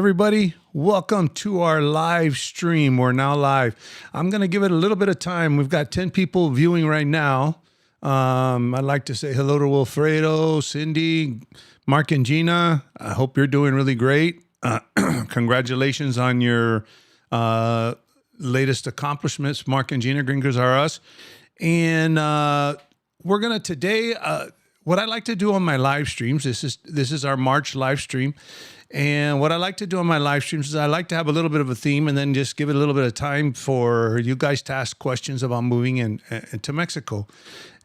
everybody. Welcome to our live stream. We're now live. I'm going to give it a little bit of time. We've got 10 people viewing right now. I'd like to say hello to Wilfredo, Cindy, Mark, and Gina. I hope you're doing really great. Congratulations on your latest accomplishments, Mark and Gina. Gringos are us. And we're going to today, what I like to do on my live streams, this is our March live stream. And what I like to do on my live streams is I like to have a little bit of a theme and then just give it a little bit of time for you guys to ask questions about moving into Mexico.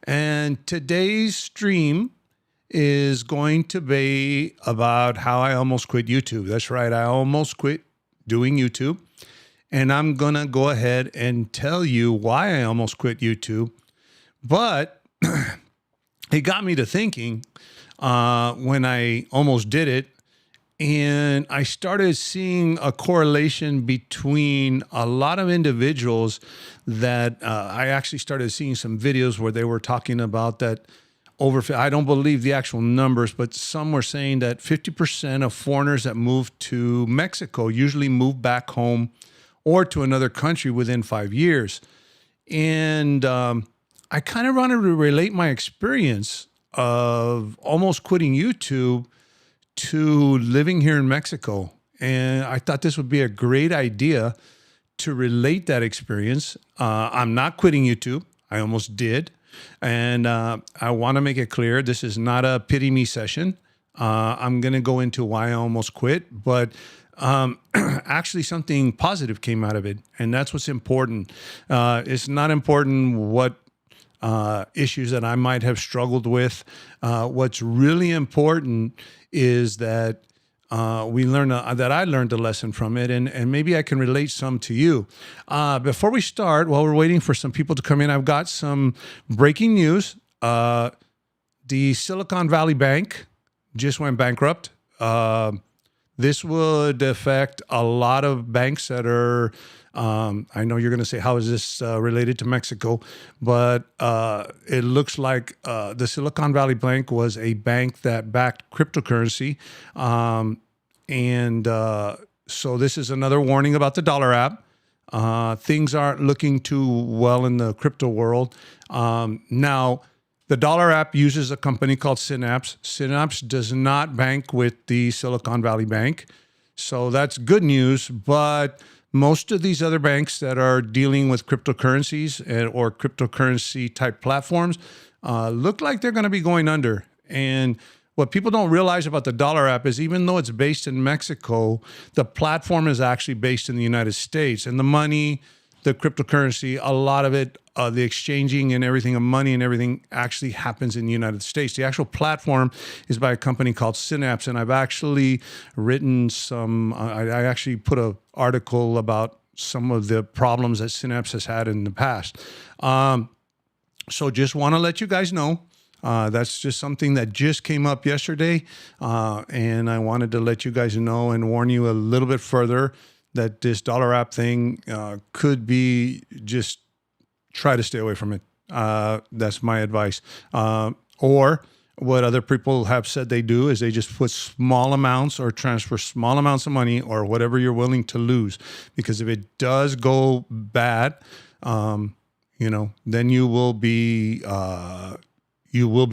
And today's stream is going to be about how I almost quit YouTube. That's right. I almost quit doing YouTube. And I'm going to go ahead and tell you why I almost quit YouTube. But it got me to thinking when I almost did it. And I started seeing a correlation between a lot of individuals that I actually started seeing some videos where they were talking about that I don't believe the actual numbers, but some were saying that 50% of foreigners that move to Mexico usually move back home or to another country within 5 years. And I kind of wanted to relate my experience of almost quitting YouTube to living here in Mexico. And I thought this would be a great idea to relate that experience. I'm not quitting YouTube. I almost did. And I want to make it clear, this is not a pity me session. I'm going to go into why I almost quit, but actually something positive came out of it. And that's what's important. It's not important what issues that I might have struggled with. What's really important is that that I learned a lesson from it, and maybe I can relate some to you. Before we start, while we're waiting for some people to come in, I've got some breaking news. The Silicon Valley Bank just went bankrupt. This would affect a lot of banks that are, I know you're going to say, how is this related to Mexico? But it looks like the Silicon Valley Bank was a bank that backed cryptocurrency. So this is another warning about the dollar app. Things aren't looking too well in the crypto world. Now, the dollar app uses a company called Synapse. Synapse does not bank with the Silicon Valley Bank. So that's good news. But most of these other banks that are dealing with cryptocurrencies or cryptocurrency type platforms look like they're going to be going under. And what people don't realize about the dollar app is even though it's based in Mexico, the platform is actually based in the United States. And the money, the cryptocurrency, a lot of it, the exchanging and everything of money and everything actually happens in the United States. The actual platform is by a company called Synapse. And I've actually written I actually put an article about some of the problems that Synapse has had in the past. So just want to let you guys know. That's just something that just came up yesterday. And I wanted to let you guys know and warn you a little bit further that this dollar app thing could be just try to stay away from it. That's my advice. Or what other people have said they do is they just put small amounts or transfer small amounts of money or whatever you're willing to lose. Because if it does go bad, then you will be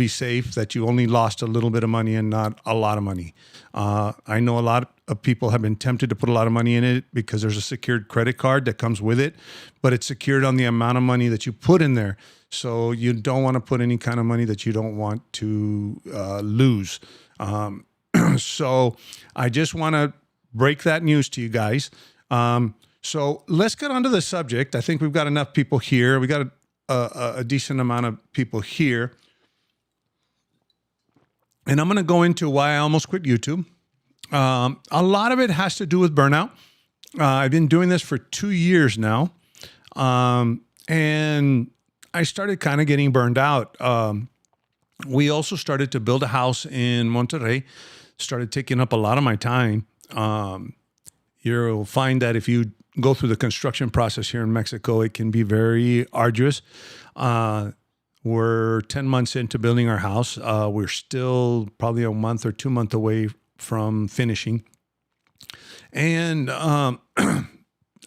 safe that you only lost a little bit of money and not a lot of money. I know a lot of people have been tempted to put a lot of money in it because there's a secured credit card that comes with it, but it's secured on the amount of money that you put in there. So you don't want to put any kind of money that you don't want to lose. So I just want to break that news to you guys. So let's get onto the subject. I think we've got enough people here. We got a decent amount of people here. And I'm going to go into why I almost quit YouTube. A lot of it has to do with burnout. I've been doing this for 2 years now. And I started kind of getting burned out. We also started to build a house in Monterrey, started taking up a lot of my time. You'll find that if you go through the construction process here in Mexico, it can be very arduous. We're 10 months into building our house. We're still probably a month or 2 months away from finishing. And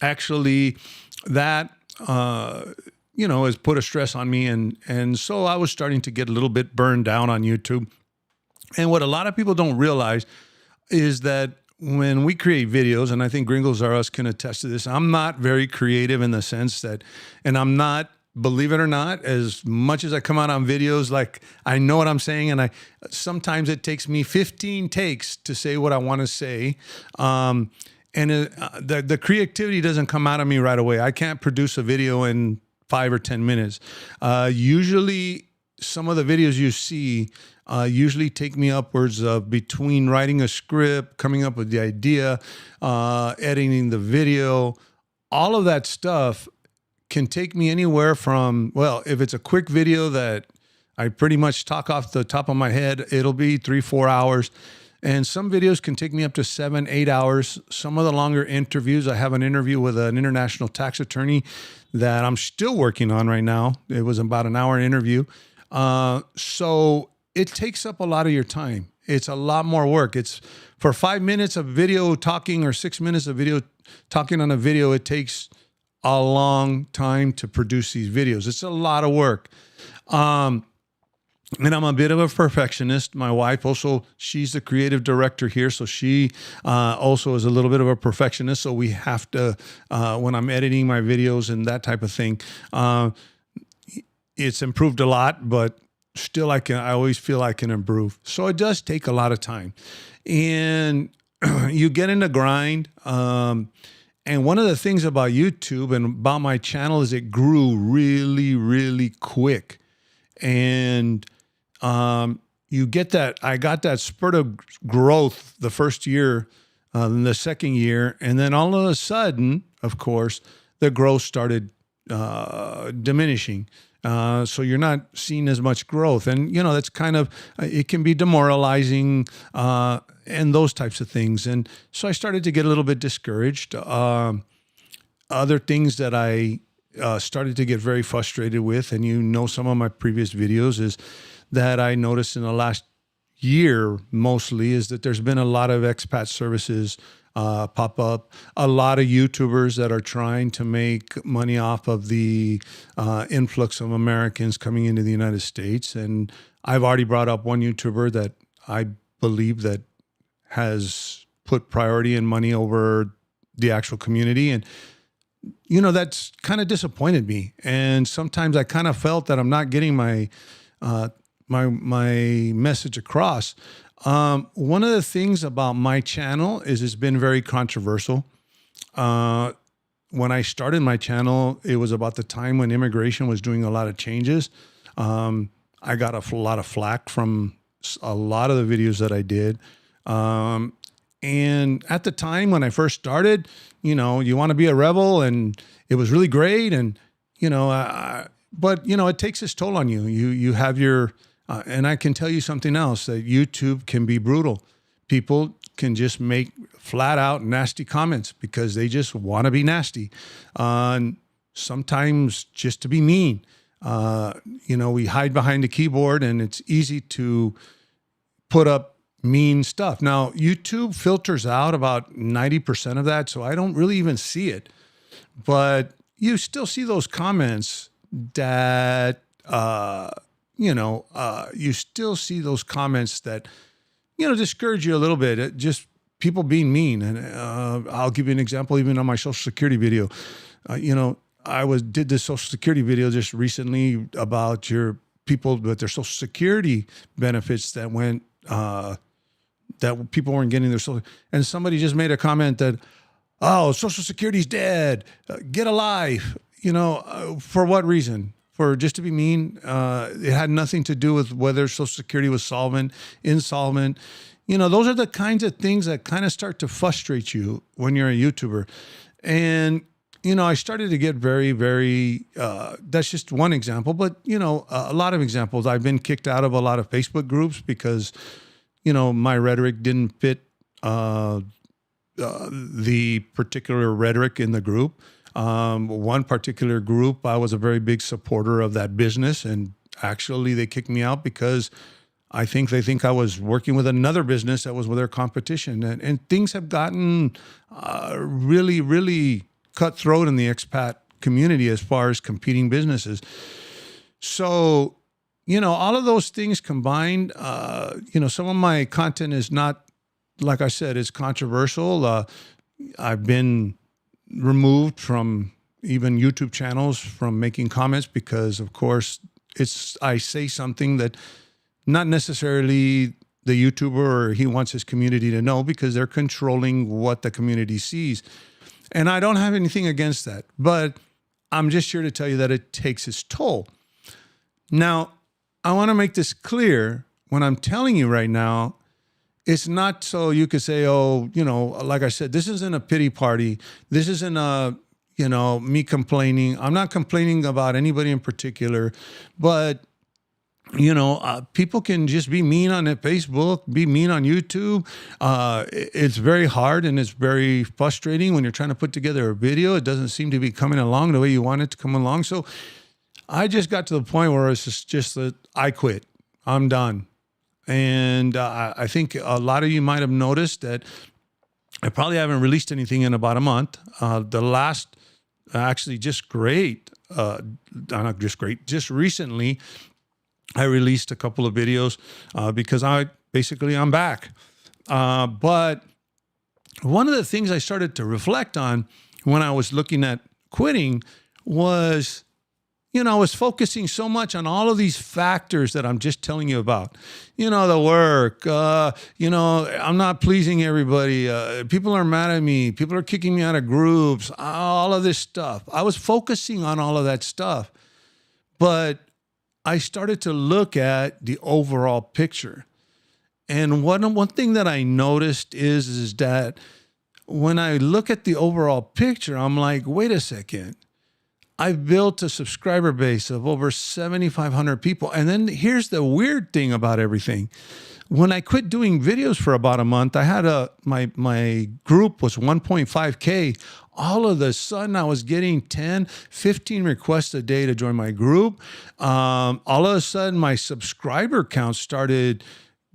actually that, has put a stress on me. And so I was starting to get a little bit burned down on YouTube. And what a lot of people don't realize is that when we create videos, and I think Gringos R Us can attest to this, I'm not very creative in the sense that, and I'm not, believe it or not, as much as I come out on videos, like I know what I'm saying, and sometimes it takes me 15 takes to say what I want to say. The creativity doesn't come out of me right away. I can't produce a video in 5 or 10 minutes. Usually some of the videos you see usually take me upwards of between writing a script, coming up with the idea, editing the video, all of that stuff can take me anywhere from, well, if it's a quick video that I pretty much talk off the top of my head, it'll be 3-4 hours. And some videos can take me up to 7-8 hours. Some of the longer interviews, I have an interview with an international tax attorney that I'm still working on right now. It was about an hour interview. So it takes up a lot of your time. It's a lot more work. It's for 5 minutes of video talking or 6 minutes of video talking on a video, it takes a long time to produce these videos. It's a lot of work. And I'm a bit of a perfectionist. My wife also, she's the creative director here. So she also is a little bit of a perfectionist. So we have to, when I'm editing my videos and that type of thing, it's improved a lot, but still I always feel I can improve. So it does take a lot of time. And you get in the grind. And one of the things about YouTube and about my channel is it grew really, really quick. And you get that, I got that spurt of growth the first year, the second year, and then all of a sudden, of course, the growth started diminishing. So you're not seeing as much growth. And, that's kind of, it can be demoralizing and those types of things. And so I started to get a little bit discouraged. Other things that I started to get very frustrated with, and some of my previous videos, is that I noticed in the last year mostly is that there's been a lot of expat services pop up, a lot of YouTubers that are trying to make money off of the influx of Americans coming into the United States. And I've already brought up one YouTuber that I believe that has put priority and money over the actual community. And, that's kind of disappointed me. And sometimes I kind of felt that I'm not getting my message across. One of the things about my channel is it's been very controversial. When I started my channel, it was about the time when immigration was doing a lot of changes. I got a lot of flack from a lot of the videos that I did. And at the time when I first started, you want to be a rebel, and it was really great. And, but it takes its toll on you. You have your, and I can tell you something else, that YouTube can be brutal. People can just make flat out nasty comments because they just want to be nasty. Sometimes just to be mean. We hide behind the keyboard, and it's easy to put up mean stuff. Now, YouTube filters out about 90% of that, so I don't really even see it. But you still see those comments that, you still see those comments that, discourage you a little bit. Just people being mean. And I'll give you an example, even on my Social Security video. I did this Social Security video just recently about your people with their Social Security benefits that went, that people weren't getting their Social, and somebody just made a comment that, oh, Social Security's dead, get a life. For what reason? For just to be mean? It had nothing to do with whether Social Security was solvent, insolvent. Those are the kinds of things that kind of start to frustrate you when you're a YouTuber. And, I started to get very, very, that's just one example, but, a lot of examples. I've been kicked out of a lot of Facebook groups because, my rhetoric didn't fit the particular rhetoric in the group. One particular group, I was a very big supporter of that business, and actually they kicked me out because I think they think I was working with another business that was with their competition. And things have gotten really, really cutthroat in the expat community as far as competing businesses. So, all of those things combined, some of my content is not, like I said, is controversial. I've been removed from even YouTube channels from making comments because, of course, I say something that not necessarily the YouTuber or he wants his community to know, because they're controlling what the community sees. And I don't have anything against that, but I'm just here to tell you that it takes its toll. Now, I want to make this clear. When I'm telling you right now, it's not so you could say, oh, like I said, this isn't a pity party. This isn't me complaining. I'm not complaining about anybody in particular, but people can just be mean on Facebook, be mean on YouTube. It's very hard and it's very frustrating when you're trying to put together a video. It doesn't seem to be coming along the way you want it to come along. So I just got to the point where it's just that I quit. I'm done. And I think a lot of you might have noticed that I probably haven't released anything in about a month. The last, actually just recently, I released a couple of videos because I'm back. But one of the things I started to reflect on when I was looking at quitting was, I was focusing so much on all of these factors that I'm just telling you about. The work, I'm not pleasing everybody. People are mad at me. People are kicking me out of groups, all of this stuff. I was focusing on all of that stuff. But I started to look at the overall picture. And one thing that I noticed is that when I look at the overall picture, I'm like, wait a second. I've built a subscriber base of over 7,500 people. And then here's the weird thing about everything. When I quit doing videos for about a month, I had my group was 1.5K. All of a sudden, I was getting 10, 15 requests a day to join my group. All of a sudden, my subscriber count started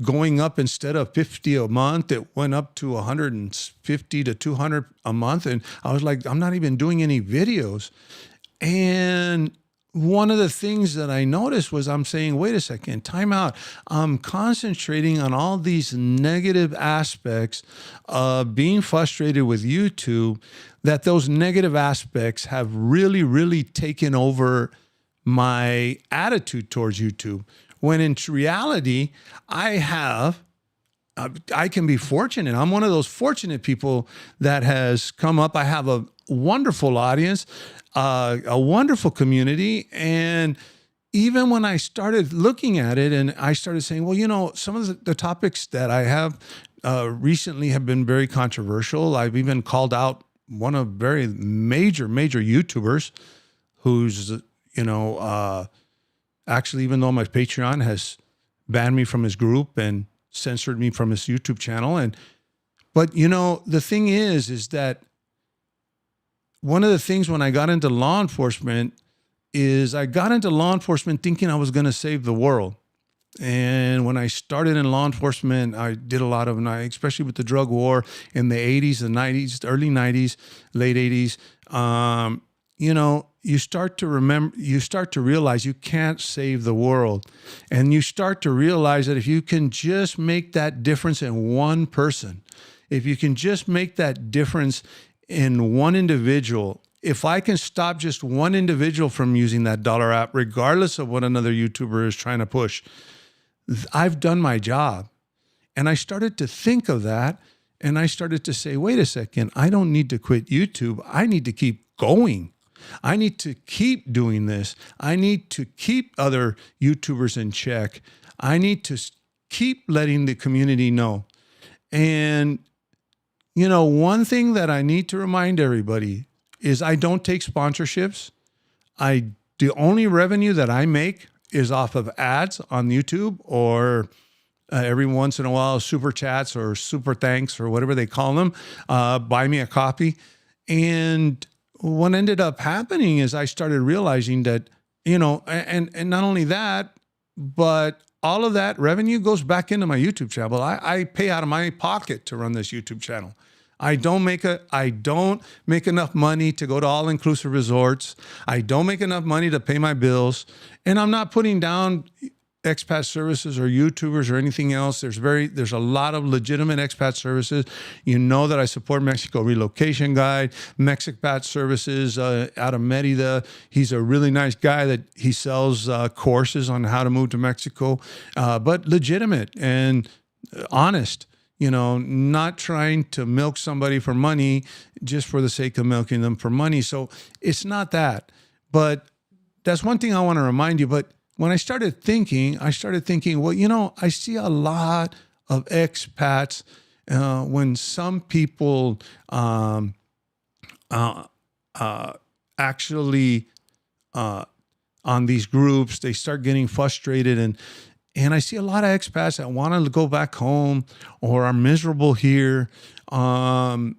going up. Instead of 50 a month, it went up to 150 to 200 a month. And I was like, I'm not even doing any videos. And one of the things that I noticed was I'm saying, wait a second, time out. I'm concentrating on all these negative aspects of being frustrated with YouTube, that those negative aspects have really, really taken over my attitude towards YouTube. When in reality, I can be fortunate. I'm one of those fortunate people that has come up. I have a wonderful audience, a wonderful community. And even when I started looking at it and I started saying, well, some of the topics that I have recently have been very controversial. I've even called out one of very major YouTubers who's, actually, even though my Patreon has banned me from his group and censored me from his YouTube channel. But the thing is that one of the things when I got into law enforcement is I got into law enforcement thinking I was going to save the world. And when I started in law enforcement, I did a lot of, especially with the drug war in the 80s, the 90s, the early 90s, late 80s, you start to realize you can't save the world. And you start to realize that if you can just make that difference in one person, if you can just make that difference in one individual, if I can stop just one individual from using that dollar app, regardless of what another YouTuber is trying to push, I've done my job. And I started to think of that. And I started to say, wait a second, I don't need to quit YouTube. I need to keep going. I need to keep doing this. I need to keep other YouTubers in check. I need to keep letting the community know. And, one thing that I need to remind everybody is I don't take sponsorships. The only revenue that I make is off of ads on YouTube or every once in a while, super chats or super thanks or whatever they call them, buy me a copy. And what ended up happening is I started realizing that, and not only that, but all of that revenue goes back into my YouTube channel. I pay out of my pocket to run this YouTube channel. I don't make enough money to go to all-inclusive resorts. I don't make enough money to pay my bills. And I'm not putting down expat services or YouTubers or anything else. There's a lot of legitimate expat services. You know that I support Mexico Relocation Guide, Mexipat Services out of Merida. He's a really nice guy that he sells courses on how to move to Mexico, but legitimate and honest. You know, not trying to milk somebody for money just for the sake of milking them for money. So it's not that. But that's one thing I want to remind you. But when I started thinking, well, you know, I see a lot of expats when some people actually on these groups, they start getting frustrated and I see a lot of expats that want to go back home or are miserable here. And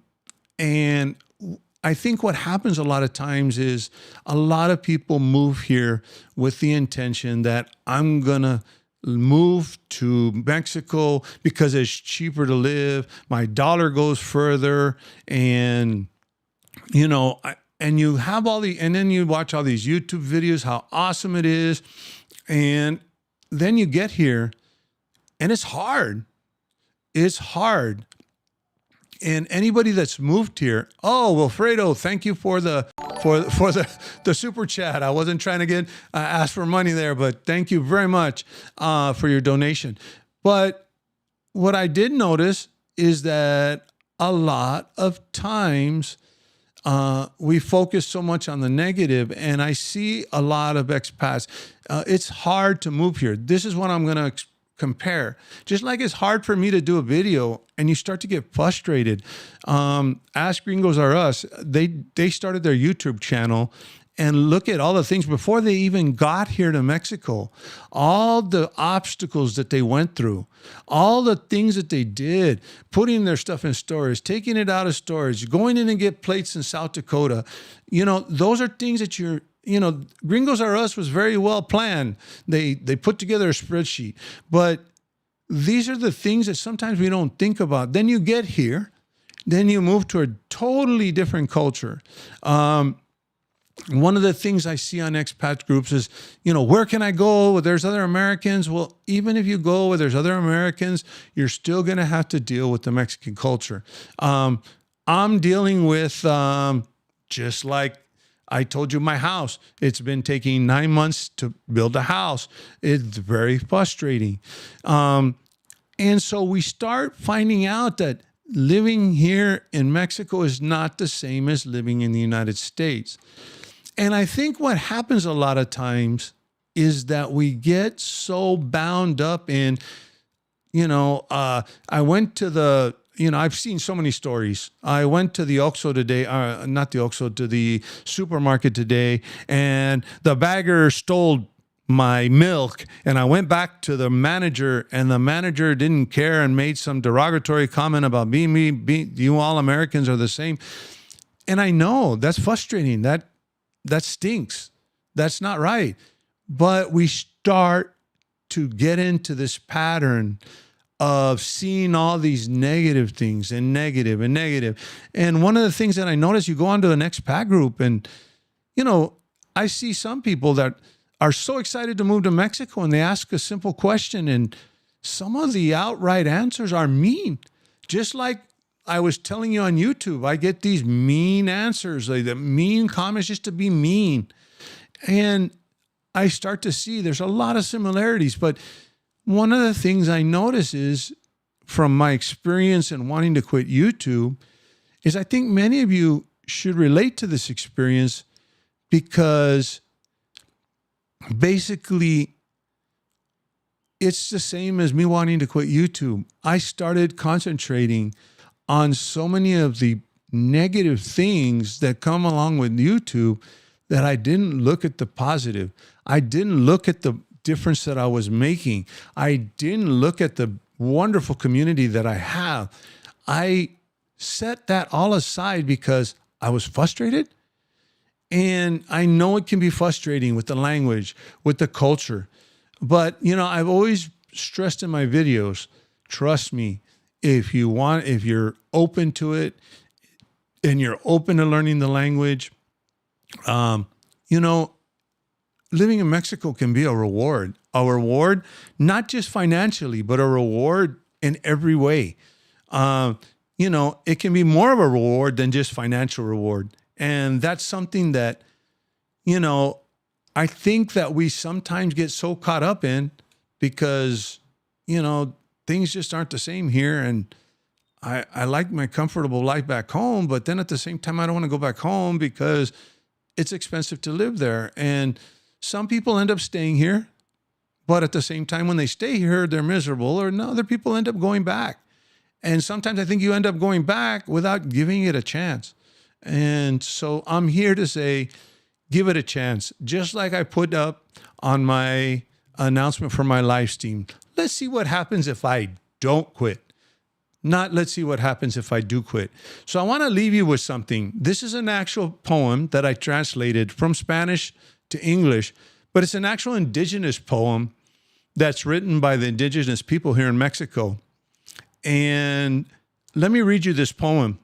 I think what happens a lot of times is a lot of people move here with the intention that I'm going to move to Mexico because it's cheaper to live. My dollar goes further. And, you know, and you have and then you watch all these YouTube videos, how awesome it is. And then you get here and it's hard. It's hard. And anybody that's moved here, oh, Wilfredo, thank you for the super chat. I wasn't trying to get ask for money there, but thank you very much for your donation. But what I did notice is that a lot of times we focus so much on the negative, and I see a lot of expats. It's hard to move here. This is what I'm going to compare. Just like it's hard for me to do a video and you start to get frustrated. Ask Gringos Are Us. They started their YouTube channel and look at all the things before they even got here to Mexico, all the obstacles that they went through, all the things that they did, putting their stuff in storage, taking it out of storage, going in and get plates in South Dakota. You know, those are things that Gringos Are Us was very well planned. They put together a spreadsheet, but these are the things that sometimes we don't think about. Then you get here, then you move to a totally different culture. One of the things I see on expat groups is, you know, where can I go? There's other Americans. Well, even if you go where there's other Americans, you're still going to have to deal with the Mexican culture. I'm dealing with, just like I told you, my house. It's been taking 9 months to build a house. It's very frustrating. And so we start finding out that living here in Mexico is not the same as living in the United States. And I think what happens a lot of times is that we get so bound up in, I went to I've seen so many stories. I went to the Oxxo today, not the Oxxo, to the supermarket today, and the bagger stole my milk, and I went back to the manager, and the manager didn't care and made some derogatory comment about you all Americans are the same. And I know that's frustrating. That stinks. That's not right. But we start to get into this pattern of seeing all these negative things and negative and negative. And one of the things that I notice, you go onto an expat group and, I see some people that are so excited to move to Mexico and they ask a simple question and some of the outright answers are mean. Just like I was telling you on YouTube, I get these mean answers, like the mean comments just to be mean. And I start to see there's a lot of similarities, but one of the things I notice is from my experience in wanting to quit YouTube is I think many of you should relate to this experience because basically it's the same as me wanting to quit YouTube. I started concentrating on so many of the negative things that come along with YouTube that I didn't look at the positive. I didn't look at the difference that I was making. I didn't look at the wonderful community that I have. I set that all aside because I was frustrated. And I know it can be frustrating with the language, with the culture. But, I've always stressed in my videos, trust me, if you're open to it and you're open to learning the language, you know, living in Mexico can be a reward, not just financially, but a reward in every way. It can be more of a reward than just financial reward. And that's something that, I think that we sometimes get so caught up in because, things just aren't the same here. And I like my comfortable life back home, but then at the same time, I don't want to go back home because it's expensive to live there. And some people end up staying here, but at the same time, when they stay here, they're miserable, or other people end up going back. And sometimes I think you end up going back without giving it a chance. And so I'm here to say, give it a chance. Just like I put up on my announcement for my live stream. Let's see what happens if I don't quit. Not let's see what happens if I do quit. So I want to leave you with something. This is an actual poem that I translated from Spanish to English, but it's an actual indigenous poem that's written by the indigenous people here in Mexico. And let me read you this poem.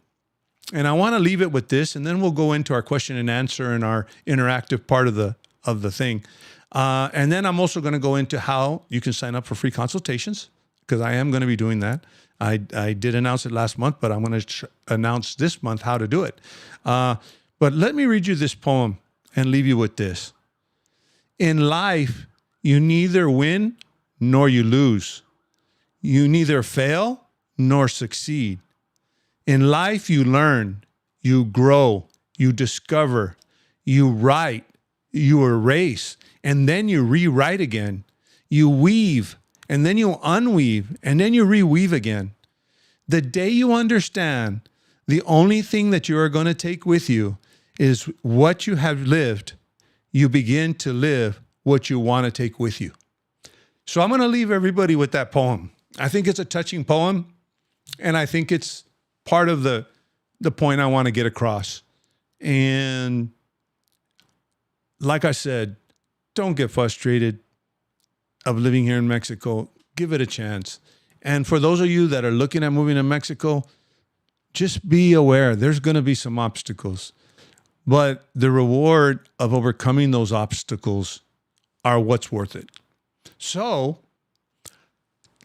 And I want to leave it with this, and then we'll go into our question and answer and our interactive part of the thing. And then I'm also going to go into how you can sign up for free consultations, because I am going to be doing that. I did announce it last month, but I'm going to announce this month how to do it. But let me read you this poem and leave you with this. In life, you neither win nor you lose. You neither fail nor succeed. In life, you learn, you grow, you discover, you write, you erase, and then you rewrite again. You weave, and then you unweave, and then you reweave again. The day you understand the only thing that you are going to take with you is what you have lived, you begin to live what you want to take with you. So I'm going to leave everybody with that poem. I think it's a touching poem, and I think it's part of the point I want to get across. And like I said, don't get frustrated of living here in Mexico. Give it a chance. And for those of you that are looking at moving to Mexico, just be aware there's going to be some obstacles. But the reward of overcoming those obstacles are what's worth it. So,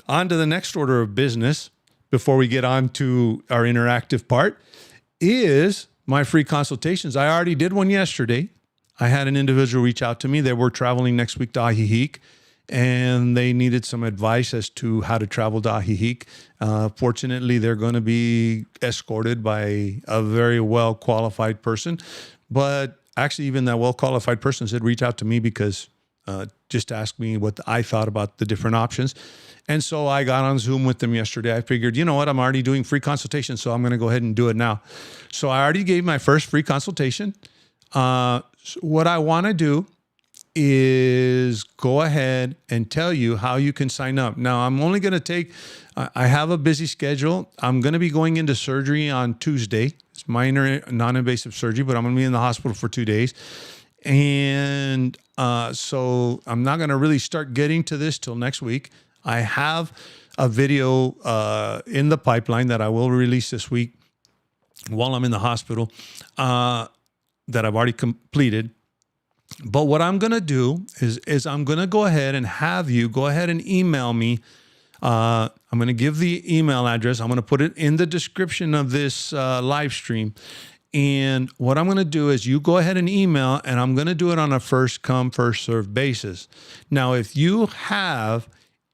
on to the next order of business before we get on to our interactive part is my free consultations. I already did one yesterday. I had an individual reach out to me. They were traveling next week to Ajijic, and they needed some advice as to how to travel to Ajijic. Fortunately, they're going to be escorted by a very well-qualified person. But actually, even that well-qualified person said reach out to me because just to ask me what I thought about the different options. And so I got on Zoom with them yesterday. I figured, you know what, I'm already doing free consultations, so I'm going to go ahead and do it now. So I already gave my first free consultation. What I want to do is go ahead and tell you how you can sign up. Now, I'm only going to I have a busy schedule. I'm going to be going into surgery on Tuesday. It's minor non-invasive surgery, but I'm going to be in the hospital for 2 days. And so I'm not going to really start getting to this till next week. I have a video in the pipeline that I will release this week while I'm in the hospital that I've already completed. But what I'm going to do is I'm going to go ahead and have you go ahead and email me. I'm going to give the email address. I'm going to put it in the description of this live stream. And what I'm going to do is you go ahead and email, and I'm going to do it on a first come, first serve basis. Now, if you have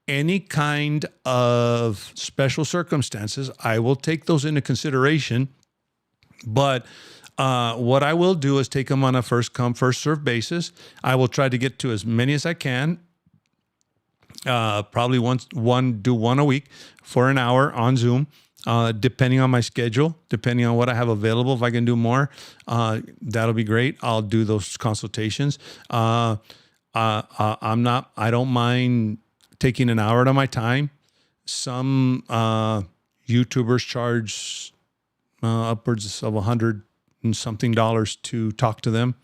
any kind of special circumstances, I will take those into consideration. But what I will do is take them on a first come, first serve basis. I will try to get to as many as I can. Probably do one a week for an hour on Zoom. Depending on my schedule, depending on what I have available. If I can do more, that'll be great. I'll do those consultations. I don't mind taking an hour out of my time. Some YouTubers charge upwards of $100 and something to talk to them.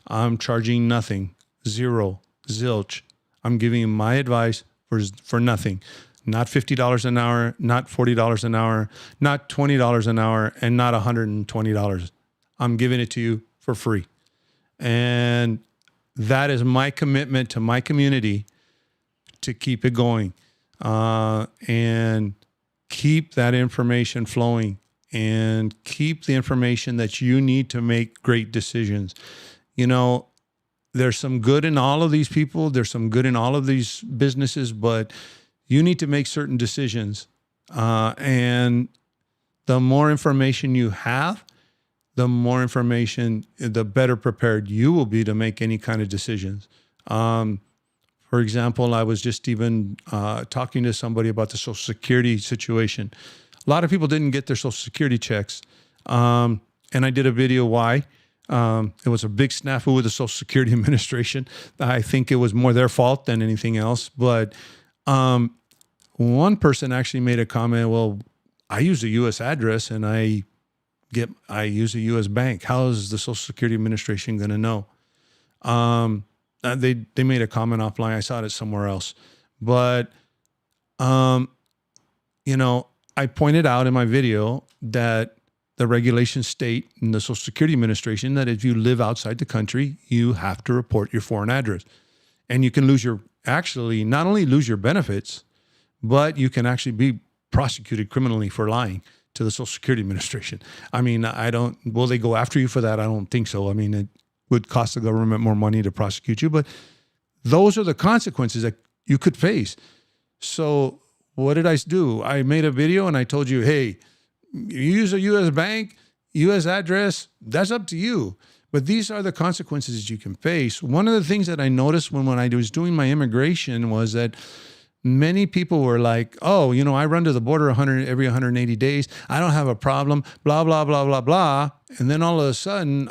I'm charging nothing, zero, zilch. I'm giving you my advice for nothing. Not $50 an hour, not $40 an hour, not $20 an hour, and not $120. I'm giving it to you for free. And that is my commitment to my community to keep it going and keep that information flowing and keep the information that you need to make great decisions. You know, there's some good in all of these people. There's some good in all of these businesses, but you need to make certain decisions. And the more information you have, the more information, the better prepared you will be to make any kind of decisions. For example, I was just even talking to somebody about the Social Security situation. A lot of people didn't get their Social Security checks. And I did a video why. It was a big snafu with the Social Security Administration. I think it was more their fault than anything else. But one person actually made a comment, well, I use a U.S. address and I use a U.S. bank. How is the Social Security Administration going to know? They made a comment offline. I saw it somewhere else. But, you know, I pointed out in my video that the regulations state in the Social Security Administration that if you live outside the country, you have to report your foreign address. And you can not only lose your benefits, but you can actually be prosecuted criminally for lying to the Social Security Administration. I mean, will they go after you for that? I don't think so. I mean, it would cost the government more money to prosecute you, but those are the consequences that you could face. So what did I do? I made a video and I told you, hey, you use a U.S. bank, U.S. address, that's up to you. But these are the consequences that you can face. One of the things that I noticed when I was doing my immigration was that many people were like, oh, you know, I run to the border every 180 days. I don't have a problem, blah, blah, blah, blah, blah. And then all of a sudden,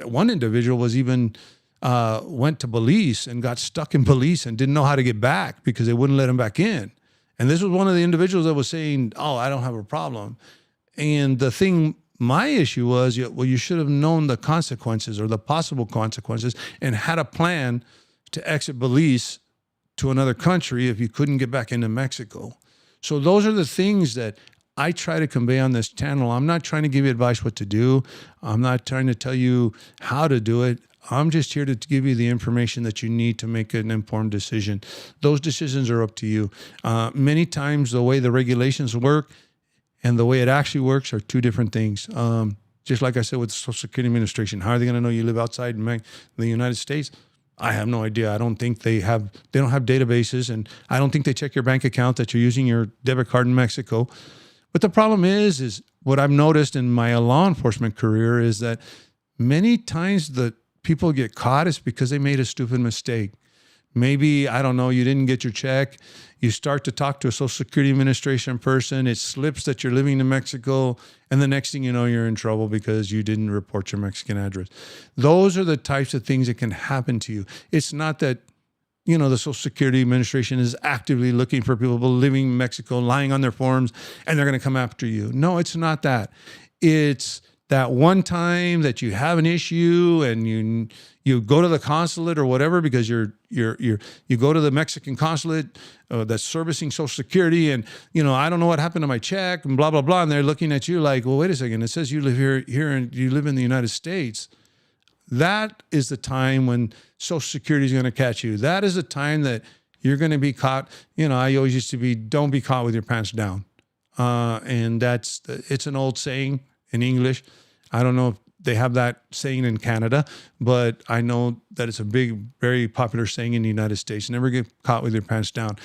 one individual was even went to Belize and got stuck in Belize and didn't know how to get back because they wouldn't let him back in. And this was one of the individuals that was saying, oh, I don't have a problem. And my issue was, well, you should have known the consequences or the possible consequences and had a plan to exit Belize to another country if you couldn't get back into Mexico. So those are the things that I try to convey on this channel. I'm not trying to give you advice what to do. I'm not trying to tell you how to do it. I'm just here to give you the information that you need to make an informed decision. Those decisions are up to you. Many times the way the regulations work and the way it actually works are two different things. Just like I said with the Social Security Administration, how are they going to know you live outside the United States? I have no idea. I don't think they don't have databases, and I don't think they check your bank account that you're using your debit card in Mexico. But the problem is what I've noticed in my law enforcement career is that many times the people get caught is because they made a stupid mistake. Maybe, I don't know, you didn't get your check. You start to talk to a Social Security Administration person. It slips that you're living in Mexico. And the next thing you know, you're in trouble because you didn't report your Mexican address. Those are the types of things that can happen to you. It's not that, you know, the Social Security Administration is actively looking for people living in Mexico, lying on their forms, and they're going to come after you. No, it's not that. It's that one time that you have an issue and you go to the consulate or whatever because you go to the Mexican consulate that's servicing Social Security and, you know, I don't know what happened to my check and blah, blah, blah. And they're looking at you like, well, wait a second. It says you live here and you live in the United States. That is the time when Social Security is going to catch you. That is the time that you're going to be caught. You know, I always used to be, don't be caught with your pants down. And it's an old saying in English. I don't know if they have that saying in Canada, but I know that it's a very popular saying in the United States. Never get caught with your pants down.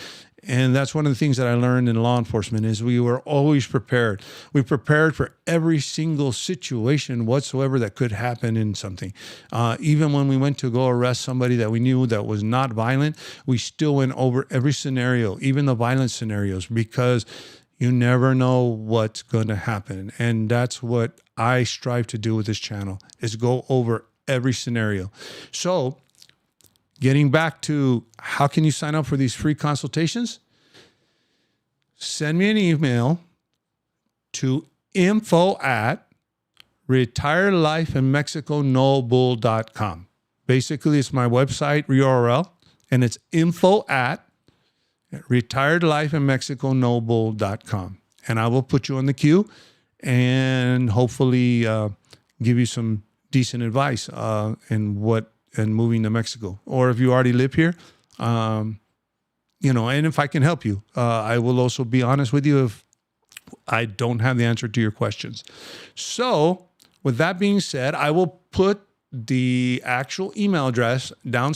And that's one of the things that I learned in law enforcement is we were always prepared. We prepared for every single situation whatsoever that could happen in something. Even when we went to go arrest somebody that we knew that was not violent, we still went over every scenario, even the violent scenarios, because you never know what's going to happen. And that's what I strive to do with this channel, is go over every scenario. So getting back to how can you sign up for these free consultations? Send me an email to info@retirelifeinmexiconobull.com. Basically, it's my website URL. and it's info@retiredlifeinmexiconoble.com. And I will put you on the queue and hopefully give you some decent advice in moving to Mexico. Or if you already live here, and if I can help you. I will also be honest with you if I don't have the answer to your questions. So with that being said, I will put the actual email address down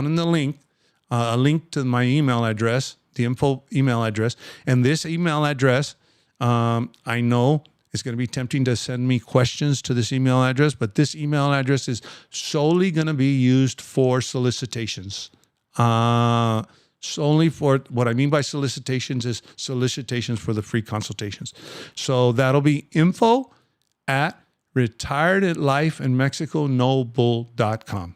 in the link, a link to my email address, the info email address. And this email address, I know it's going to be tempting to send me questions to this email address, but this email address is solely going to be used for solicitations. Solely for what I mean by solicitations is solicitations for the free consultations. So that'll be info@retiredlifeinmexiconoble.com.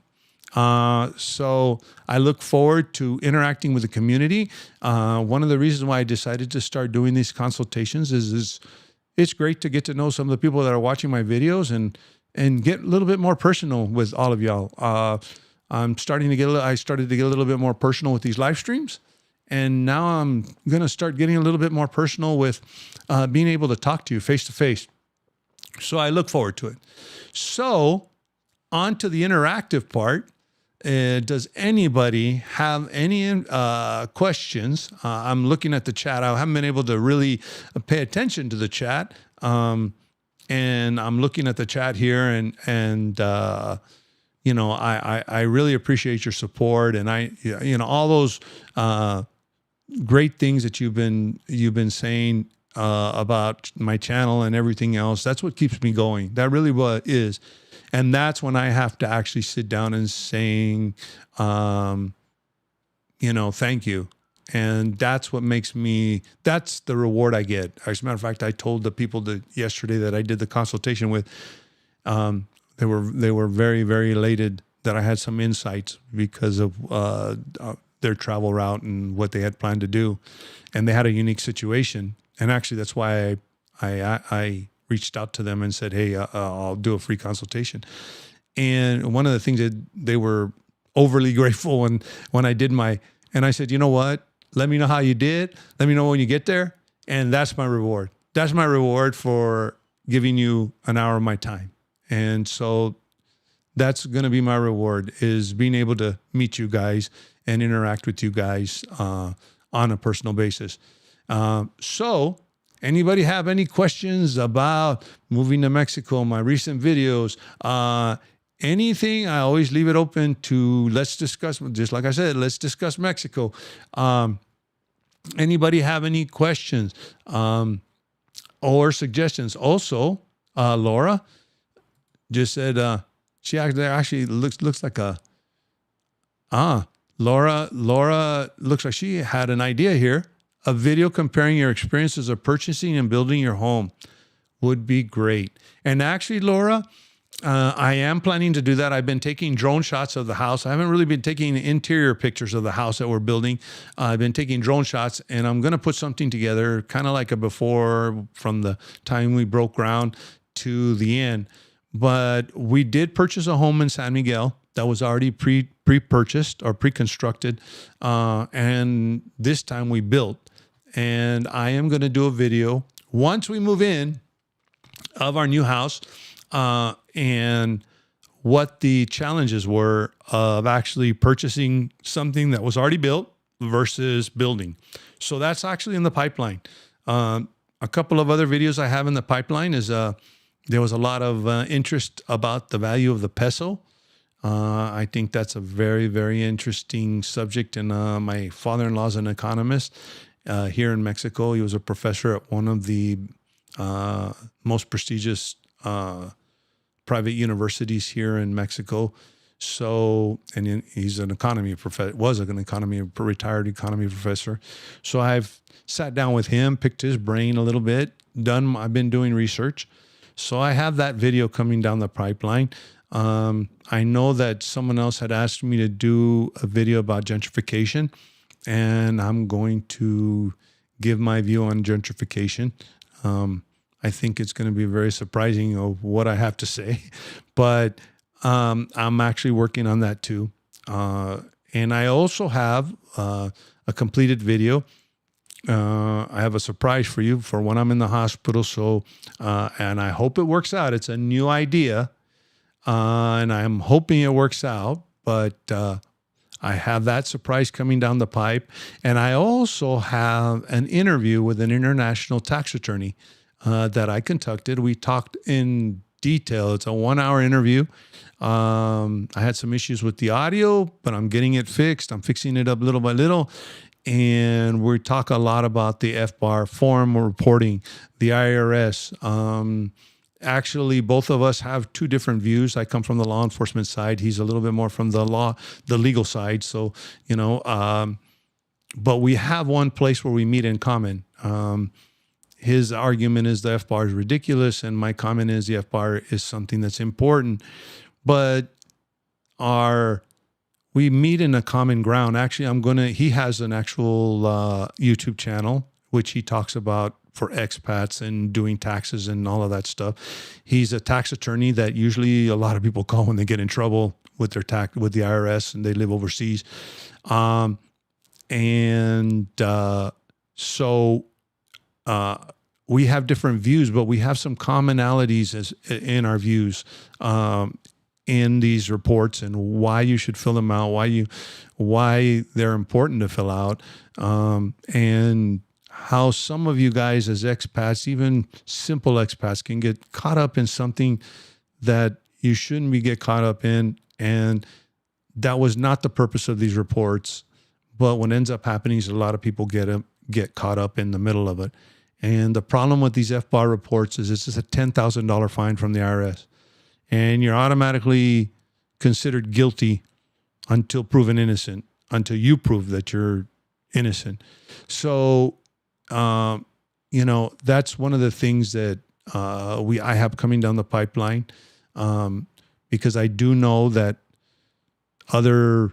So I look forward to interacting with the community. One of the reasons why I decided to start doing these consultations is it's great to get to know some of the people that are watching my videos and get a little bit more personal with all of y'all. I started to get a little bit more personal with these live streams. And now I'm going to start getting a little bit more personal with being able to talk to you face to face. So I look forward to it. So on to the interactive part. Does anybody have any questions? I'm looking at the chat. I haven't been able to really pay attention to the chat. And I'm looking at the chat here and I really appreciate your support and all those great things that you've been saying about my channel and everything else. That's what keeps me going. That really what is. And that's when I have to actually sit down and saying, thank you. And that's what that's the reward I get. As a matter of fact, I told the people yesterday that I did the consultation with, they were very, very elated that I had some insights because of their travel route and what they had planned to do. And they had a unique situation. And actually, that's why I reached out to them and said, hey, I'll do a free consultation. And one of the things that they were overly grateful when I did and I said, you know what? Let me know how you did. Let me know when you get there. And that's my reward. That's my reward for giving you an hour of my time. And so that's going to be my reward, is being able to meet you guys and interact with you guys on a personal basis. So anybody have any questions about moving to Mexico, my recent videos, anything? I always leave it open to let's discuss, just like I said, let's discuss Mexico. Anybody have any questions or suggestions? Also, Laura just said she actually looks like Laura looks like she had an idea here. A video comparing your experiences of purchasing and building your home would be great. And actually, Laura, I am planning to do that. I've been taking drone shots of the house. I haven't really been taking interior pictures of the house that we're building. I've been taking drone shots, and I'm going to put something together, kind of like a before from the time we broke ground to the end. But we did purchase a home in San Miguel that was already pre-purchased or pre-constructed. And this time we built. And I am going to do a video once we move in of our new house and what the challenges were of actually purchasing something that was already built versus building. So that's actually in the pipeline. A couple of other videos I have in the pipeline is there was a lot of interest about the value of the peso. I think that's a very, very interesting subject. And my father-in-law is an economist here in Mexico. He was a professor at one of the most prestigious private universities here in Mexico. So, and he's an economy professor, retired economy professor. So I've sat down with him, picked his brain a little bit, I've been doing research. So I have that video coming down the pipeline. I know that someone else had asked me to do a video about gentrification, and I'm going to give my view on gentrification. I think it's going to be very surprising of what I have to say, but I'm actually working on that too. And I also have a completed video. I have a surprise for you for when I'm in the hospital. So, and I hope it works out. It's a new idea, and I'm hoping it works out. But I have that surprise coming down the pipe. And I also have an interview with an international tax attorney that I conducted. We talked in detail. It's a 1-hour interview. I had some issues with the audio, but I'm getting it fixed. I'm fixing it up little by little. And we talk a lot about the FBAR form reporting, the IRS. Actually, both of us have two different views. I come from the law enforcement side. He's a little bit more from the legal side. So, but we have one place where we meet in common. His argument is the FBAR is ridiculous, and my comment is the FBAR is something that's important. But we meet in a common ground. Actually, he has an actual YouTube channel, which he talks about for expats and doing taxes and all of that stuff. He's a tax attorney that usually a lot of people call when they get in trouble with their with the IRS and they live overseas. We have different views, but we have some commonalities in our views in these reports and why you should fill them out, why they're important to fill out, and how some of you guys as expats, even simple expats, can get caught up in something that you shouldn't get caught up in. And that was not the purpose of these reports. But what ends up happening is a lot of people get caught up in the middle of it. And the problem with these FBAR reports is it's just a $10,000 fine from the IRS. And you're automatically considered guilty until proven innocent, until you prove that you're innocent. So, that's one of the things that I have coming down the pipeline, because I do know that other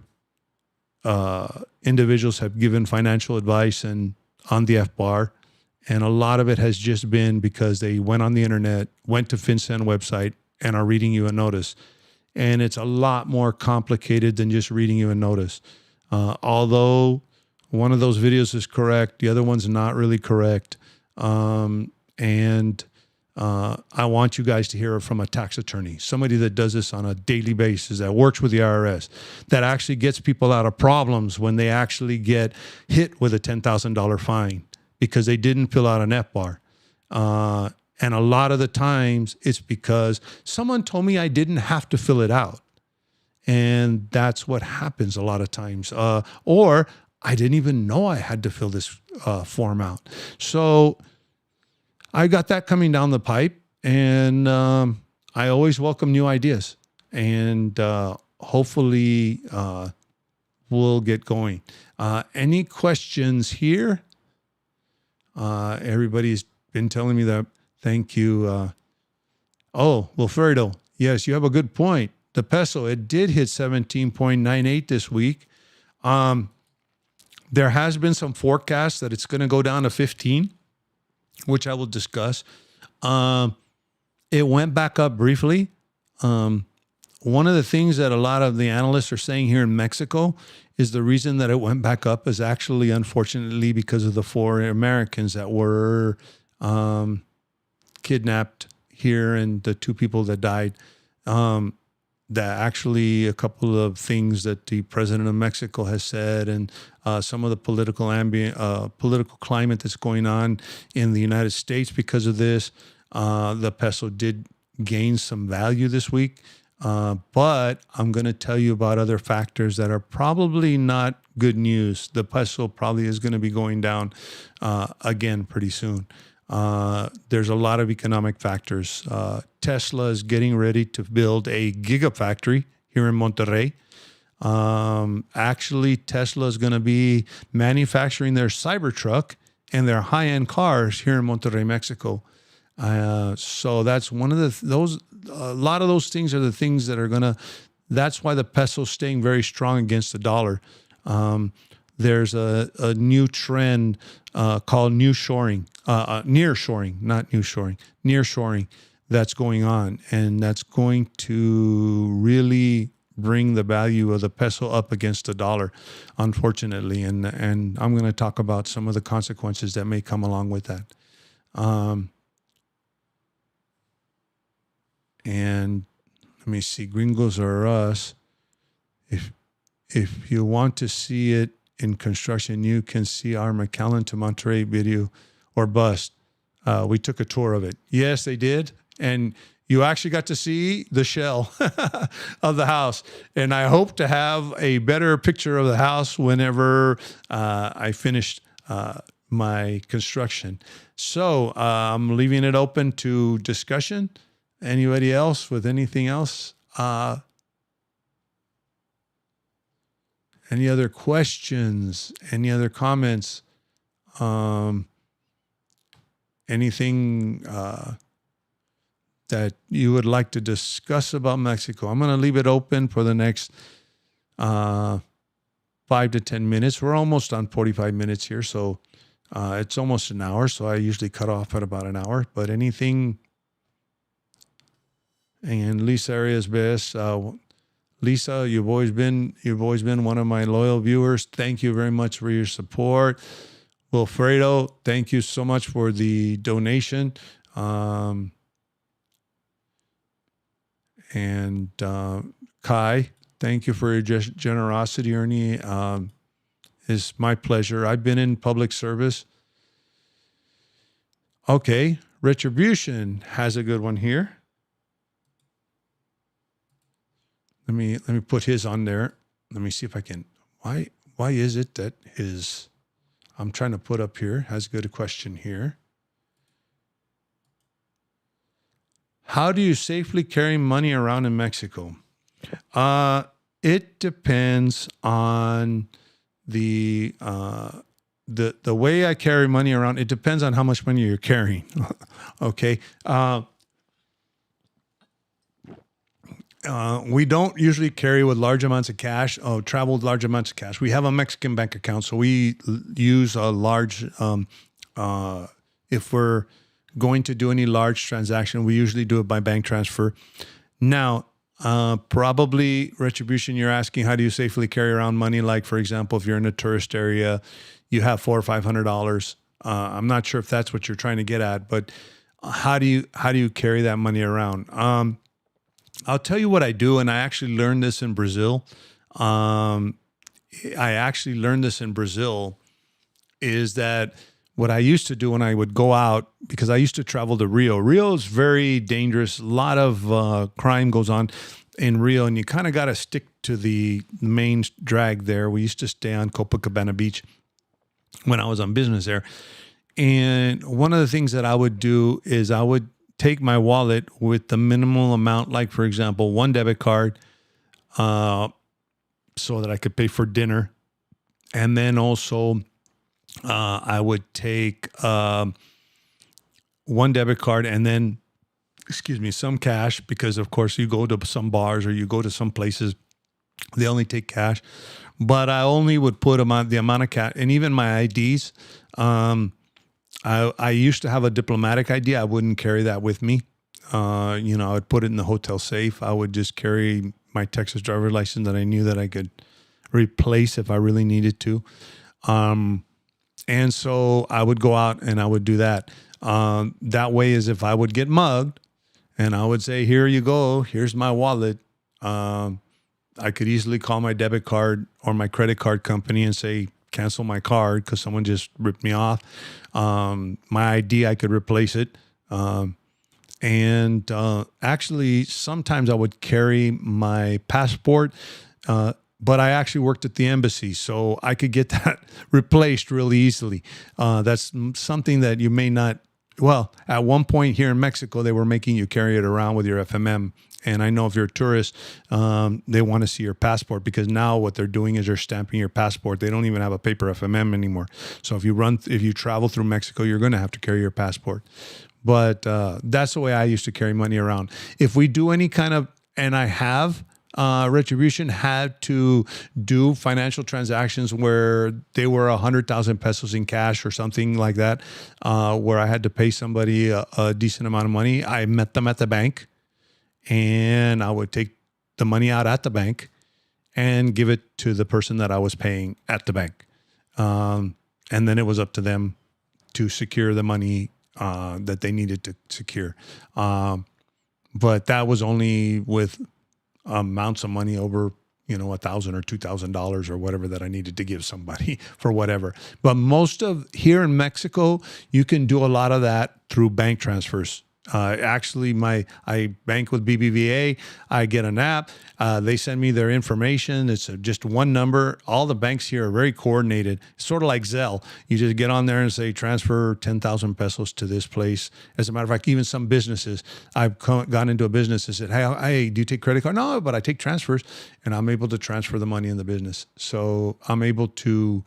individuals have given financial advice on the FBAR, and a lot of it has just been because they went on the internet, went to FinCEN website, and are reading you a notice. And it's a lot more complicated than just reading you a notice. Although one of those videos is correct, the other one's not really correct. I want you guys to hear it from a tax attorney, somebody that does this on a daily basis, that works with the IRS, that actually gets people out of problems when they actually get hit with a $10,000 fine because they didn't fill out an FBAR. And a lot of the times it's because someone told me I didn't have to fill it out. And that's what happens a lot of times. Or I didn't even know I had to fill this form out. So I got that coming down the pipe, and I always welcome new ideas. And hopefully we'll get going. Any questions here? Everybody's been telling me that. Thank you. Wilfredo, yes, you have a good point. The peso, it did hit 17.98 this week. There has been some forecasts that it's going to go down to 15, which I will discuss. It went back up briefly. One of the things that a lot of the analysts are saying here in Mexico is the reason that it went back up is actually, unfortunately, because of the 4 Americans that were kidnapped here and the 2 people that died. That actually a couple of things that the president of Mexico has said, and some of the political climate that's going on in the United States because of this, the peso did gain some value this week. But I'm going to tell you about other factors that are probably not good news. The peso probably is going to be going down again pretty soon. There's a lot of economic factors. Tesla is getting ready to build a gigafactory here in Monterrey. Actually, Tesla is going to be manufacturing their Cybertruck and their high-end cars here in Monterrey, Mexico. So that's one of a lot of those things are the things that are that's why the peso is staying very strong against the dollar. There's a new trend called nearshoring, that's going on. And that's going to really, bring the value of the peso up against the dollar, unfortunately. And I'm going to talk about some of the consequences that may come along with that. And let me see, Gringos R Us. If you want to see it in construction, you can see our McAllen to Monterey video or bust. We took a tour of it. Yes, they did. And you actually got to see the shell of the house. And I hope to have a better picture of the house whenever I finished my construction. So I'm leaving it open to discussion. Anybody else with anything else? Any other questions? Any other comments? Anything that you would like to discuss about Mexico? I'm going to leave it open for the next 5 to 10 minutes. We're almost on 45 minutes here, so it's almost an hour. So I usually cut off at about an hour. But anything, and Lisa Arias Best. Lisa, you've always been one of my loyal viewers. Thank you very much for your support. Wilfredo, thank you so much for the donation. And Kai, thank you for your generosity, Ernie. It's my pleasure. I've been in public service. Okay, Retribution has a good one here. Let me put his on there. Let me see if I can. Why is it that his? I'm trying to put up here. Has a good question here. How do you safely carry money around in Mexico? It depends on the way I carry money around. It depends on how much money you're carrying. Okay. We don't usually carry with large amounts of cash, travel with large amounts of cash. We have a Mexican bank account, so we use a large, if we're going to do any large transaction, we usually do it by bank transfer. Now, probably Retribution, you're asking, how do you safely carry around money? Like, for example, if you're in a tourist area, you have $400 or $500. I'm not sure if that's what you're trying to get at, but how do you carry that money around? I'll tell you what I do, and I actually learned this in Brazil. Is that what I used to do when I would go out, because I used to travel to Rio. Rio is very dangerous. A lot of crime goes on in Rio, and you kind of got to stick to the main drag there. We used to stay on Copacabana Beach when I was on business there. And one of the things that I would do is I would take my wallet with the minimal amount, like, for example, one debit card, so that I could pay for dinner. And then also I would take one debit card and then, some cash, because, of course, you go to some bars or you go to some places, they only take cash. But I only would put the amount of cash, and even my IDs. I used to have a diplomatic ID. I wouldn't carry that with me. I would put it in the hotel safe. I would just carry my Texas driver's license that I knew that I could replace if I really needed to. And so I would go out and I would do that. That way is if I would get mugged and I would say, here you go, here's my wallet. I could easily call my debit card or my credit card company and say, cancel my card because someone just ripped me off. My ID, I could replace it. Actually, sometimes I would carry my passport, but I actually worked at the embassy, so I could get that replaced really easily. That's something that you may not, at one point here in Mexico, they were making you carry it around with your FMM. And I know if you're a tourist, they want to see your passport, because now what they're doing is they're stamping your passport. They don't even have a paper FMM anymore. So if you travel through Mexico, you're going to have to carry your passport. But that's the way I used to carry money around. If we do any kind of, and I have, Retribution had to do financial transactions where they were 100,000 pesos in cash or something like that, where I had to pay somebody a decent amount of money. I met them at the bank. And I would take the money out at the bank and give it to the person that I was paying at the bank. And then it was up to them to secure the money that they needed to secure. But that was only with amounts of money over, $1,000 or $2,000 or whatever that I needed to give somebody for whatever. But most of here in Mexico, you can do a lot of that through bank transfers. Actually, I bank with BBVA. I get an app. They send me their information. It's just one number. All the banks here are very coordinated. It's sort of like Zelle. You just get on there and say, transfer 10,000 pesos to this place. As a matter of fact, even some businesses, I've gone into a business and said, hey, do you take credit card? No, but I take transfers, and I'm able to transfer the money in the business. So I'm able to,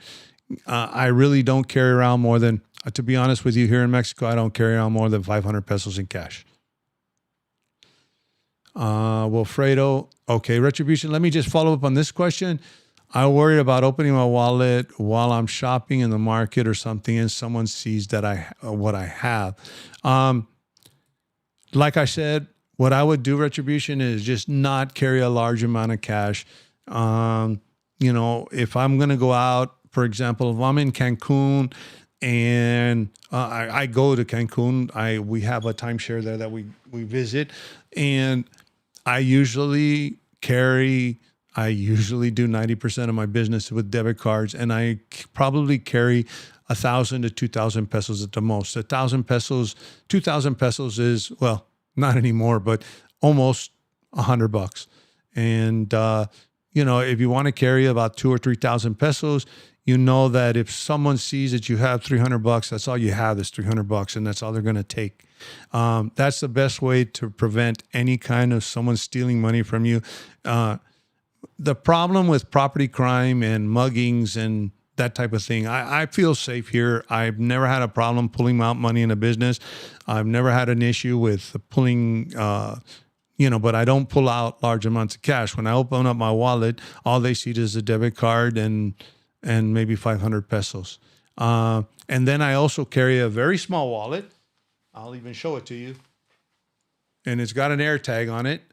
I really don't carry around more than, to be honest with you, here in Mexico, I don't carry around more than 500 pesos in cash. Wilfredo, okay, retribution. Let me just follow up on this question. I worry about opening my wallet while I'm shopping in the market or something, and someone sees that what I have. Like I said, what I would do, retribution, is just not carry a large amount of cash. If I'm going to go out, for example, if I'm in Cancun, and I go to Cancun. We have a timeshare there that we visit, and I usually do 90% of my business with debit cards, and I probably carry 1,000 to 2,000 pesos at the most. 1,000 pesos, 2,000 pesos is, well, not anymore, but almost $100. And if you want to carry about 2,000 or 3,000 pesos, you know that if someone sees that you have $300, that's all you have is $300, and that's all they're going to take. That's the best way to prevent any kind of someone stealing money from you. The problem with property crime and muggings and that type of thing, I feel safe here. I've never had a problem pulling out money in a business. I've never had an issue with pulling, but I don't pull out large amounts of cash. When I open up my wallet, all they see is a debit card and maybe 500 pesos. And then I also carry a very small wallet. I'll even show it to you. And it's got an air tag on it.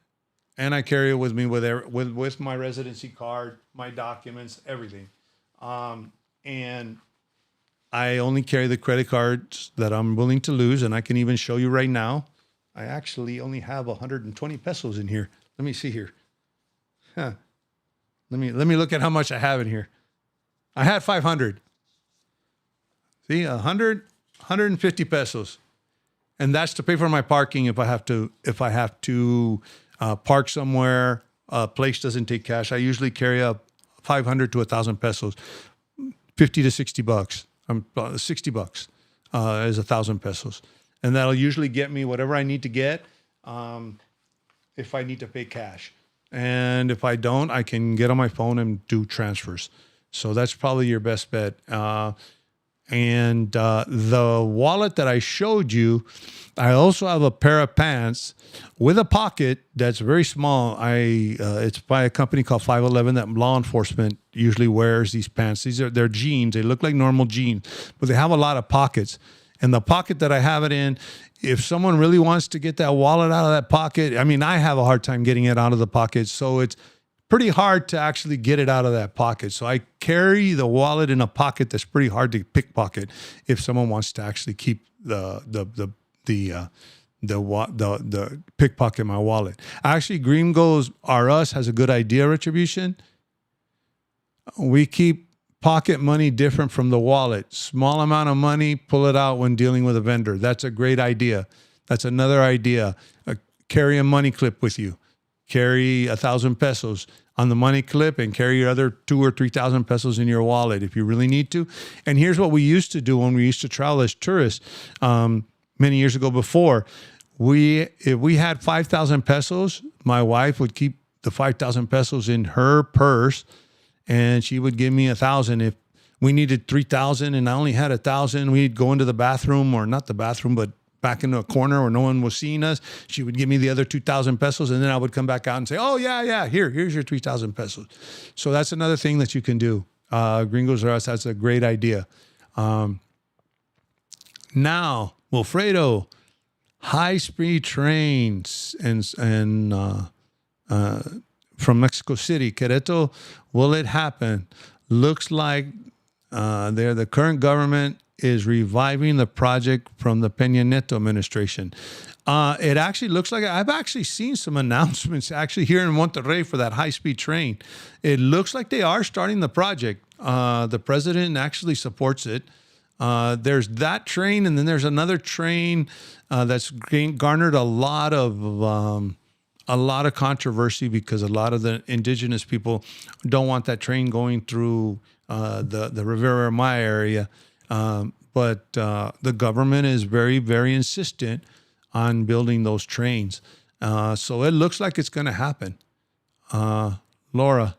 And I carry it with me with my residency card, my documents, everything. And I only carry the credit cards that I'm willing to lose. And I can even show you right now. I actually only have 120 pesos in here. Let me see here. Let me look at how much I have in here. I had 500. See, 150 pesos. And that's to pay for my parking if I have to park somewhere, a place doesn't take cash. I usually carry up 500 to 1,000 pesos, 50 to 60 bucks. $60 is 1,000 pesos. And that'll usually get me whatever I need to get if I need to pay cash. And if I don't, I can get on my phone and do transfers. So that's probably your best bet. And the wallet that I showed you, I also have a pair of pants with a pocket that's very small. It's by a company called 511 that law enforcement usually wears these pants. They're jeans. They look like normal jeans, but they have a lot of pockets. And the pocket that I have it in, if someone really wants to get that wallet out of that pocket, I have a hard time getting it out of the pocket. So it's pretty hard to actually get it out of that pocket. So I carry the wallet in a pocket that's pretty hard to pickpocket if someone wants to actually keep the pickpocket my wallet. Actually, Gringos R Us has a good idea, retribution. We keep pocket money different from the wallet. Small amount of money, pull it out when dealing with a vendor. That's a great idea. That's another idea. Carry a money clip with you. Carry 1,000 pesos on the money clip and carry your other 2,000 or 3,000 pesos in your wallet if you really need to. And here's what we used to do when we used to travel as tourists many years ago before. If we had 5,000 pesos, my wife would keep the 5,000 pesos in her purse and she would give me 1,000. If we needed 3,000 and I only had 1,000, we'd go into the bathroom, or not the bathroom, but back into a corner where no one was seeing us. She would give me the other 2,000 pesos, and then I would come back out and say, oh, yeah, here's your 3,000 pesos. So that's another thing that you can do. Gringos R Us, that's a great idea. Now, Wilfredo, high-speed trains and from Mexico City, Querétaro. Will it happen? Looks like the current government is reviving the project from the Peña Nieto administration. It actually looks like I've actually seen some announcements actually here in Monterrey for that high-speed train. It looks like they are starting the project. The president actually supports it. There's that train, and then there's another train that's garnered a lot of controversy because a lot of the indigenous people don't want that train going through the Rivera Maya area. But the government is very, very insistent on building those trains. So it looks like it's going to happen. Laura,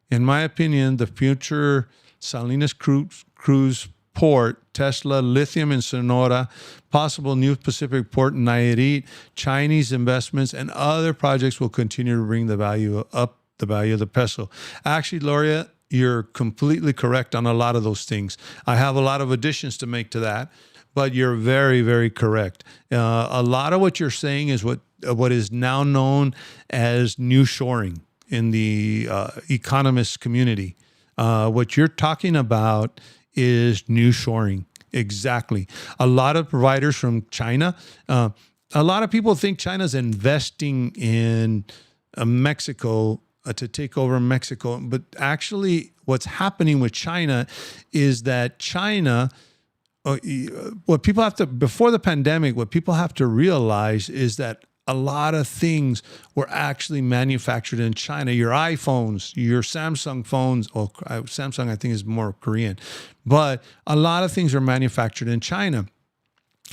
in my opinion, the future Salinas Cruz port, Tesla, lithium in Sonora, possible new Pacific port in Nayarit, Chinese investments, and other projects will continue to bring the value of the peso. Actually, Laura, you're completely correct on a lot of those things. I have a lot of additions to make to that, but you're very, very correct. A lot of what you're saying is what is now known as nearshoring in the economist community. What you're talking about is nearshoring. Exactly. A lot of providers from China, a lot of people think China's investing in Mexico to take over Mexico. But actually what's happening with China is that China, what people have to, before the pandemic, what people have to realize is that a lot of things were actually manufactured in China. Your iPhones, your Samsung phones, Samsung I think is more Korean, but a lot of things are manufactured in China.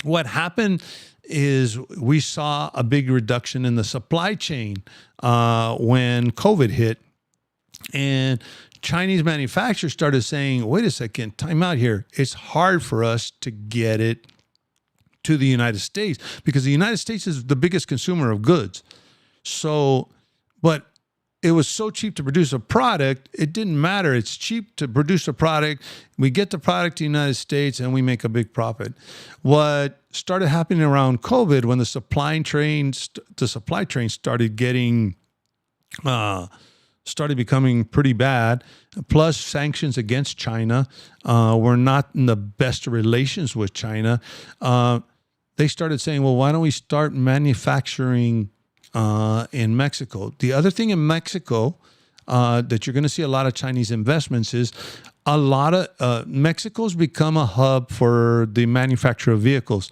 What happened is we saw a big reduction in the supply chain when COVID hit, and Chinese manufacturers started saying, wait a second, time out here. It's hard for us to get it to the United States because the United States is the biggest consumer of goods. So, but it was so cheap to produce a product, it didn't matter. It's cheap to produce a product. We get the product to the United States and we make a big profit. What started happening around COVID when the supply chain started getting started becoming pretty bad, plus sanctions against China. We're not in the best relations with China. They started saying, well, why don't we start manufacturing in Mexico? The other thing in Mexico that you're going to see a lot of Chinese investments is a lot of Mexico's become a hub for the manufacture of vehicles.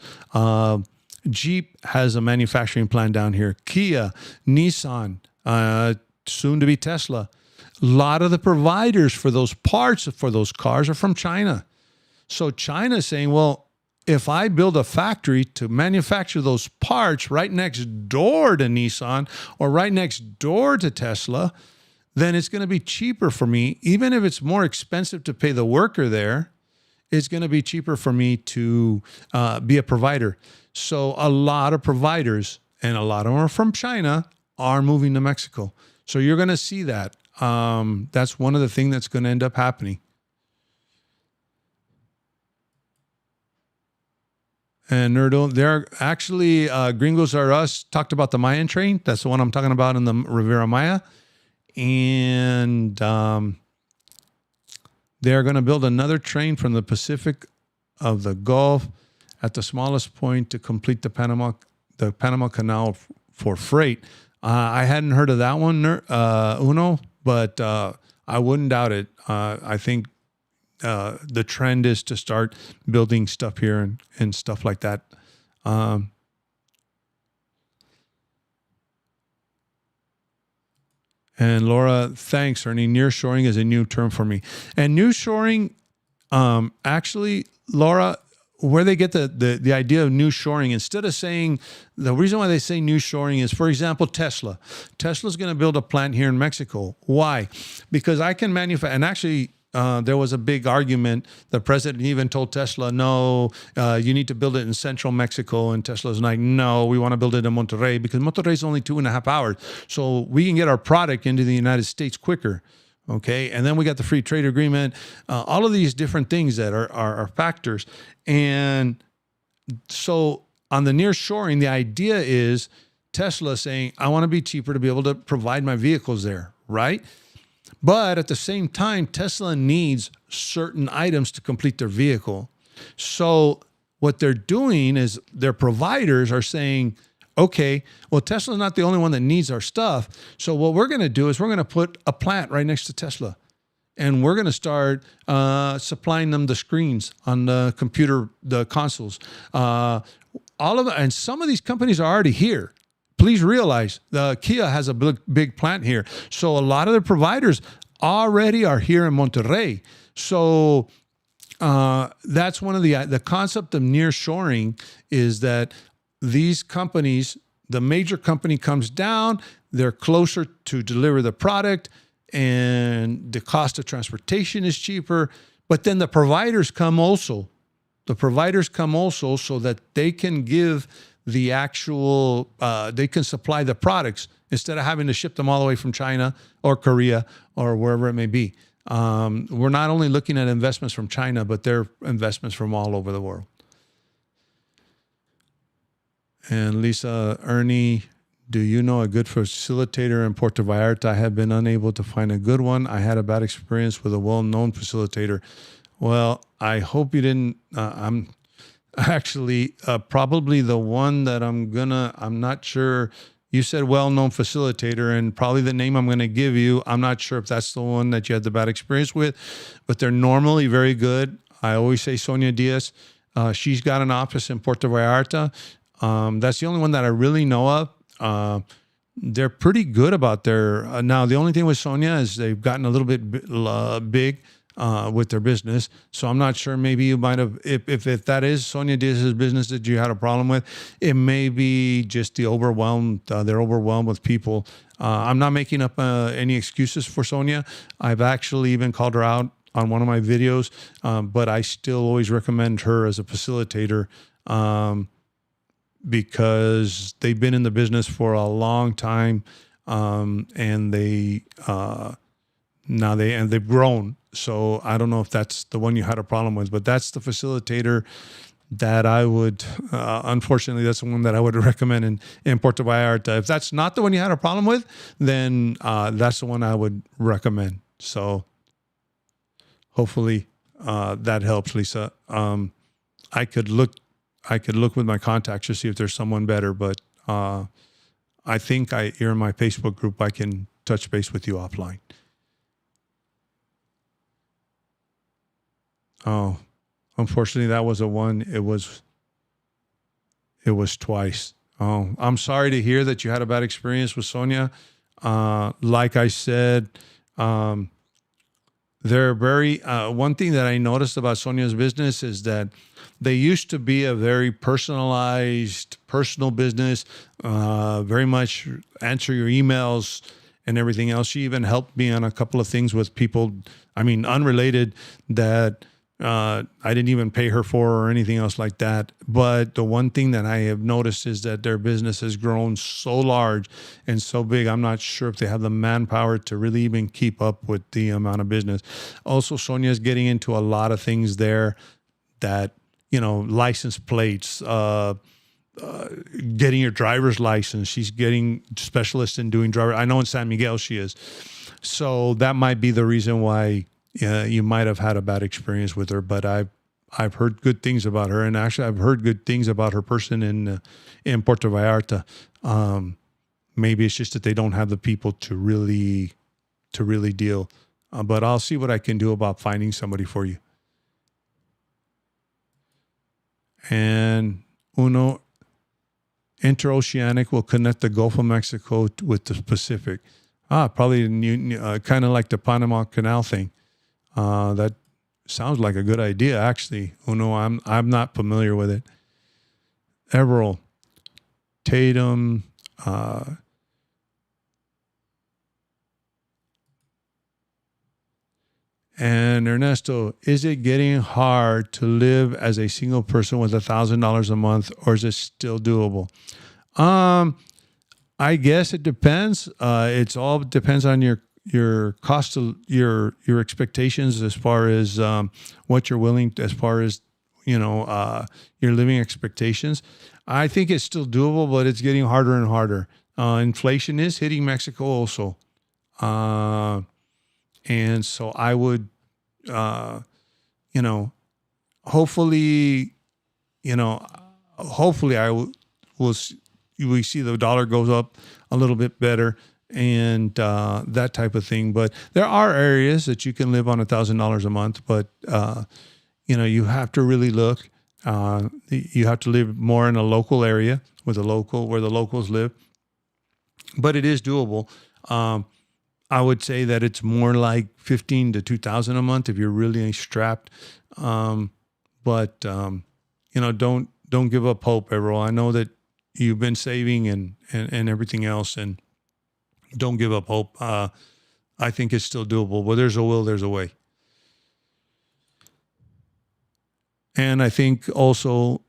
Jeep has a manufacturing plant down here. Kia, Nissan, soon to be Tesla. A lot of the providers for those parts for those cars are from China. So China is saying, well, if I build a factory to manufacture those parts right next door to Nissan or right next door to Tesla, then it's going to be cheaper for me. Even if it's more expensive to pay the worker there, it's going to be cheaper for me to be a provider. So a lot of providers, and a lot of them are from China, are moving to Mexico. So you're going to see that. That's one of the things that's going to end up happening. And Nerdo, there actually, Gringos Are Us talked about the Mayan train. That's the one I'm talking about in the Rivera Maya. And they're going to build another train from the Pacific of the Gulf at the smallest point to complete the Panama Canal for freight. I hadn't heard of that one, Uno, but I wouldn't doubt it. I think the trend is to start building stuff here and stuff like that. And Laura, thanks, Ernie. Nearshoring is a new term for me. And nearshoring, actually, Laura, where they get the idea of nearshoring, instead of saying, the reason why they say nearshoring is, for example, Tesla. Tesla's going to build a plant here in Mexico. Why? Because I can manufacture, and actually, there was a big argument. The president even told Tesla, no, you need to build it in central Mexico. And Tesla's like, no, we want to build it in Monterrey because Monterrey is only 2.5 hours. So we can get our product into the United States quicker. Okay. And then we got the free trade agreement, all of these different things that are factors. And so on the nearshoring, the idea is Tesla saying, I want to be cheaper to be able to provide my vehicles there, right? But at the same time, Tesla needs certain items to complete their vehicle. So what they're doing is their providers are saying, okay, well, Tesla's not the only one that needs our stuff. So what we're going to do is we're going to put a plant right next to Tesla. And we're going to start supplying them the screens on the computer, the consoles. And some of these companies are already here. Please realize the Kia has a big plant here. So a lot of the providers already are here in Monterrey. So that's one of the concept of nearshoring is that these companies, the major company comes down, they're closer to deliver the product, and the cost of transportation is cheaper. But then the providers come also. The providers come also so that they can give the actual, they can supply the products instead of having to ship them all the way from China or Korea or wherever it may be. We're not only looking at investments from China, but they're investments from all over the world. And Lisa, Ernie, do you know a good facilitator in Puerto Vallarta? I have been unable to find a good one. I had a bad experience with a well-known facilitator. Well, I hope you didn't. I'm actually probably the one that I'm not sure. You said well-known facilitator, and probably the name I'm going to give you, I'm not sure if that's the one that you had the bad experience with, but they're normally very good. I always say Sonia Diaz. She's got an office in Puerto Vallarta. That's the only one that I really know of. They're pretty good about their now the only thing with Sonia is they've gotten a little bit big with their business, so I'm not sure, maybe you might have, if that is Sonia Diaz's business that you had a problem with, it may be just the overwhelmed, they're overwhelmed with people. I'm not making up any excuses for Sonia. I've actually even called her out on one of my videos, but I still always recommend her as a facilitator, because they've been in the business for a long time, and they've grown. So I don't know if that's the one you had a problem with, but that's the facilitator that I would, unfortunately, that's the one that I would recommend in Puerto Vallarta. If that's not the one you had a problem with, then that's the one I would recommend. So hopefully that helps, Lisa. I could look with my contacts to see if there's someone better, but I think you're in my Facebook group. I can touch base with you offline. Oh, unfortunately, that was a one. It was twice. Oh, I'm sorry to hear that you had a bad experience with Sonia. Like I said, they're very, one thing that I noticed about Sonia's business is that they used to be a very personalized, personal business, very much answer your emails and everything else. She even helped me on a couple of things with people, unrelated, that I didn't even pay her for or anything else like that. But the one thing that I have noticed is that their business has grown so large and so big. I'm not sure if they have the manpower to really even keep up with the amount of business. Also, Sonia is getting into a lot of things there that, license plates, getting your driver's license. She's getting specialist in doing driver. I know in San Miguel she is. So that might be the reason why you might have had a bad experience with her, but I've heard good things about her, and actually I've heard good things about her person in Puerto Vallarta. Maybe it's just that they don't have the people to really deal. But I'll see what I can do about finding somebody for you. And Uno, interoceanic will connect the Gulf of Mexico with the Pacific. Probably kind of like the Panama Canal thing. That sounds like a good idea, actually. Uno, I'm not familiar with it. Everell, Tatum, and Ernesto, is it getting hard to live as a single person with $1,000 a month, or is it still doable? I guess it depends. It's all depends on your cost of your expectations as far as what you're willing to, as far as your living expectations. I think it's still doable, but it's getting harder and harder. Inflation is hitting Mexico also. And so I would, you know, hopefully, you know, hopefully we see the dollar goes up a little bit better and that type of thing. But there are areas that you can live on $1,000 a month, but you know, you have to really look. You have to live more in a local area where the locals live. But it is doable. I would say that it's more like 15 to 2,000 a month if you're really strapped. But you know, don't give up hope, Errol. I know that you've been saving and everything else, and don't give up hope. I think it's still doable. Where there's a will, there's a way. And I think also,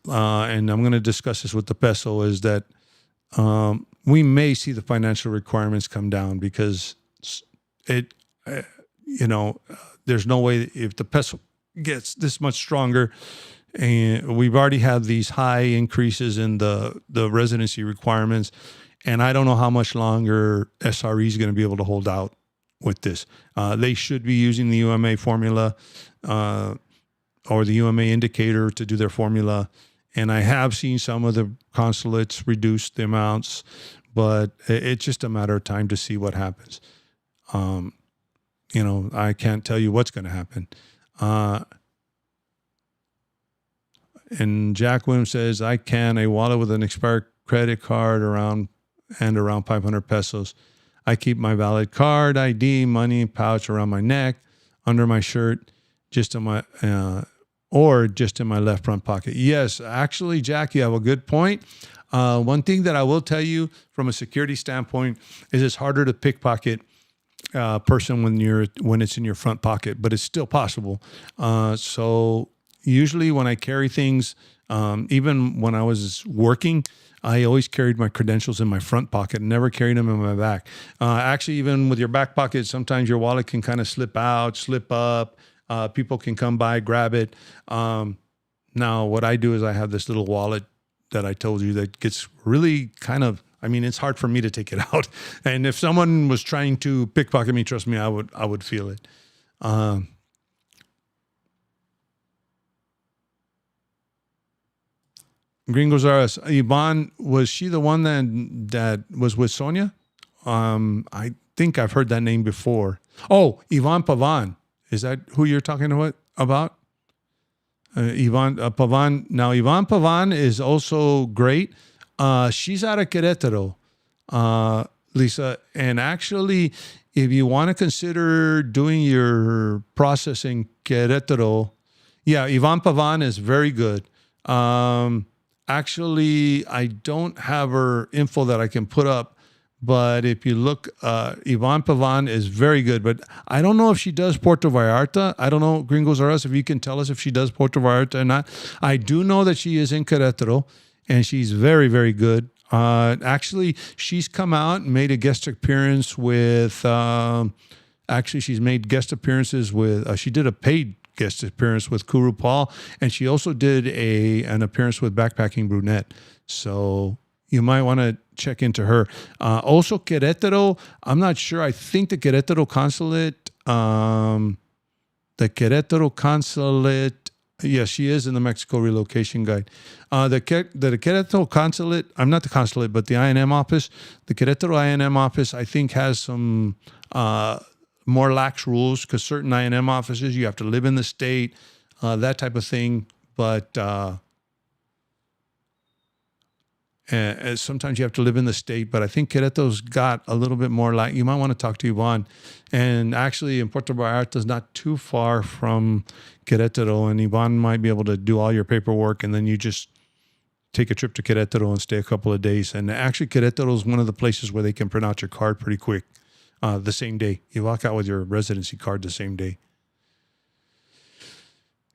and I'm going to discuss this with the peso, is that we may see the financial requirements come down because you know, there's no way if the peso gets this much stronger, and we've already had these high increases in the residency requirements, and I don't know how much longer SRE is going to be able to hold out with this. They should be using the UMA formula or the UMA indicator to do their formula. And I have seen some of the consulates reduce the amounts, but it's just a matter of time to see what happens. You know, I can't tell you what's going to happen. And Jack Williams says, I can a wallet with an expired credit card around 500 pesos. I keep my valid card, ID, money, pouch around my neck, under my shirt, just in my left front pocket. Yes, actually, Jack, you have a good point. One thing that I will tell you from a security standpoint is it's harder to pickpocket person when it's in your front pocket, but it's still possible. So usually when I carry things, even when I was working, I always carried my credentials in my front pocket, never carried them in my back. Actually, even with your back pocket, sometimes your wallet can kind of slip out, slip up. People can come by, grab it. Now, what I do is I have this little wallet that I told you that gets really kind of, I mean, it's hard for me to take it out. And if someone was trying to pickpocket me, trust me, I would feel it. Gringos R Us. Yvonne, was she the one that was with Sonia? I think I've heard that name before. Oh, Yvonne Pavan. Is that who you're talking about? Yvonne Pavan. Now, Yvonne Pavan is also great. She's out of Querétaro, Lisa. And actually, if you want to consider doing your process in Querétaro, yeah, Yvonne Pavan is very good. Actually, I don't have her info that I can put up, but if you look, Yvonne Pavan is very good, but I don't know if she does Puerto Vallarta. I don't know, Gringos R Us, if you can tell us if she does Puerto Vallarta or not. I do know that she is in Querétaro, and she's very, very good. Actually, she's come out and made a guest appearance with, she's made guest appearances with, she did a paid guest appearance with Kuru Paul, and she also did an appearance with Backpacking Brunette. So you might want to check into her. Also, Querétaro, I'm not sure. I think the Querétaro consulate, yes, she is in the Mexico relocation guide. The Querétaro consulate, I'm not the consulate, but the INM office, the Querétaro INM office, I think has some more lax rules because certain INM offices, you have to live in the state, that type of thing. But sometimes you have to live in the state. But I think Querétaro's got a little bit more like, you might want to talk to Yvonne. And actually, in Puerto Vallarta is not too far from Querétaro, and Yvonne might be able to do all your paperwork, and then you just take a trip to Querétaro and stay a couple of days. And actually, Querétaro is one of the places where they can print out your card pretty quick. The same day. You walk out with your residency card the same day.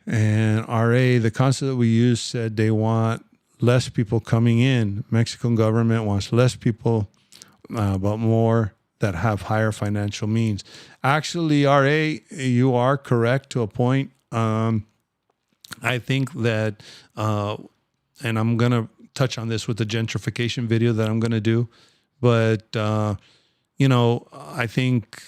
And RA, the consulate we used, said they want less people coming in. Mexican government wants less people, but more that have higher financial means. Actually, RA, you are correct to a point. I think that, and I'm going to touch on this with the gentrification video that I'm going to do. But, you know, I think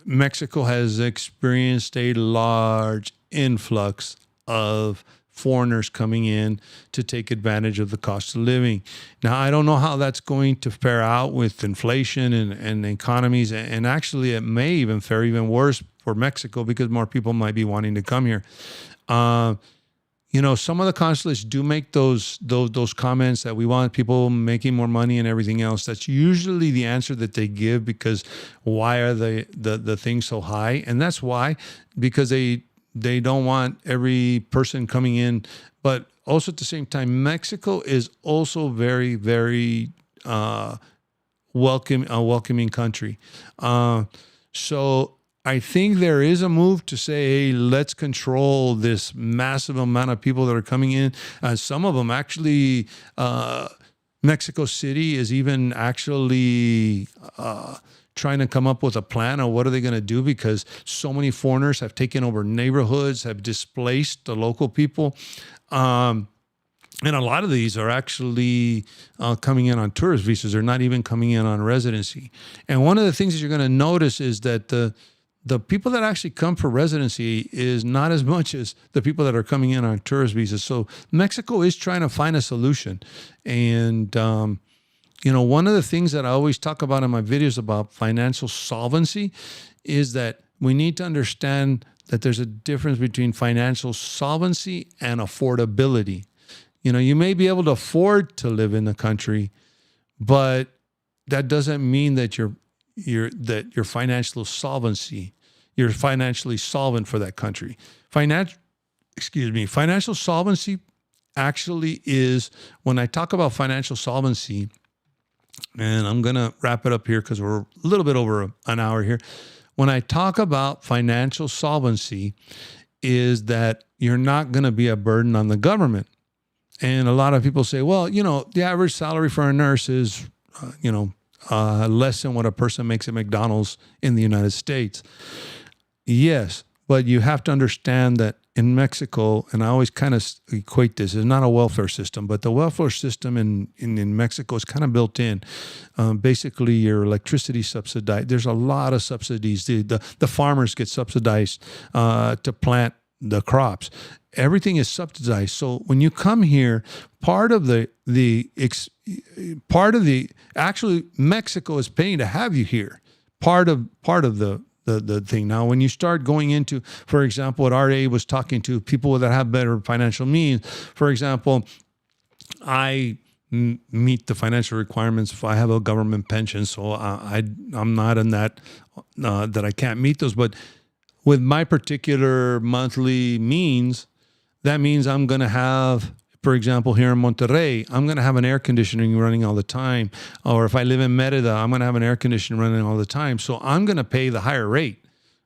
Mexico has experienced a large influx of foreigners coming in to take advantage of the cost of living. Now, I don't know how that's going to fare out with inflation and economies. And actually, it may even fare even worse for Mexico because more people might be wanting to come here. You know, some of the consulates do make those comments that we want people making more money and everything else. That's usually the answer that they give, because why are the things so high? And that's why, because they don't want every person coming in. But also at the same time, Mexico is also very, very a welcoming country. So I think there is a move to say, hey, let's control this massive amount of people that are coming in. Some of them actually, Mexico City is even actually trying to come up with a plan on what are they going to do, because so many foreigners have taken over neighborhoods, have displaced the local people. And a lot of these are actually coming in on tourist visas. They're not even coming in on residency. And one of the things that you're going to notice is that the people that actually come for residency is not as much as the people that are coming in on tourist visas. So Mexico is trying to find a solution. And, you know, one of the things that I always talk about in my videos about financial solvency is that we need to understand that there's a difference between financial solvency and affordability. You know, you may be able to afford to live in the country, but that doesn't mean that you're financial solvency. You're financially solvent for that country. Financial solvency actually is, when I talk about financial solvency, and I'm going to wrap it up here because we're a little bit over an hour here. When I talk about financial solvency, is that you're not going to be a burden on the government. And a lot of people say, well, you know, the average salary for a nurse is, less than what a person makes at McDonald's in the United States. Yes, but you have to understand that in Mexico, and I always kind of equate this, it's not a welfare system, but the welfare system in Mexico is kind of built in. Basically, your electricity subsidized. There's a lot of subsidies. The farmers get subsidized to plant the crops. Everything is subsidized. So when you come here, actually Mexico is paying to have you here. Part of the thing. Now, when you start going into, for example, what RA was talking to people that have better financial means, for example, I meet the financial requirements if I have a government pension, so I'm not in that I can't meet those. But with my particular monthly means, that means I'm going to have, for example, here in Monterrey, I'm going to have an air conditioning running all the time. Or if I live in Merida, I'm going to have an air conditioning running all the time. So I'm going to pay the higher rate.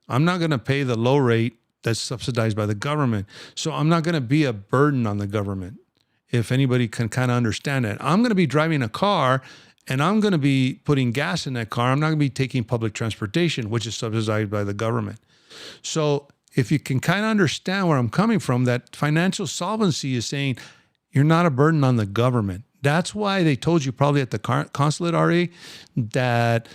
I'm not going to pay the low rate that's subsidized by the government. So I'm not going to be a burden on the government, if anybody can kind of understand that. I'm going to be driving a car, and I'm going to be putting gas in that car. I'm not going to be taking public transportation, which is subsidized by the government. So if you can kind of understand where I'm coming from, that financial solvency is saying you're not a burden on the government. That's why they told you probably at the consulate, RA, that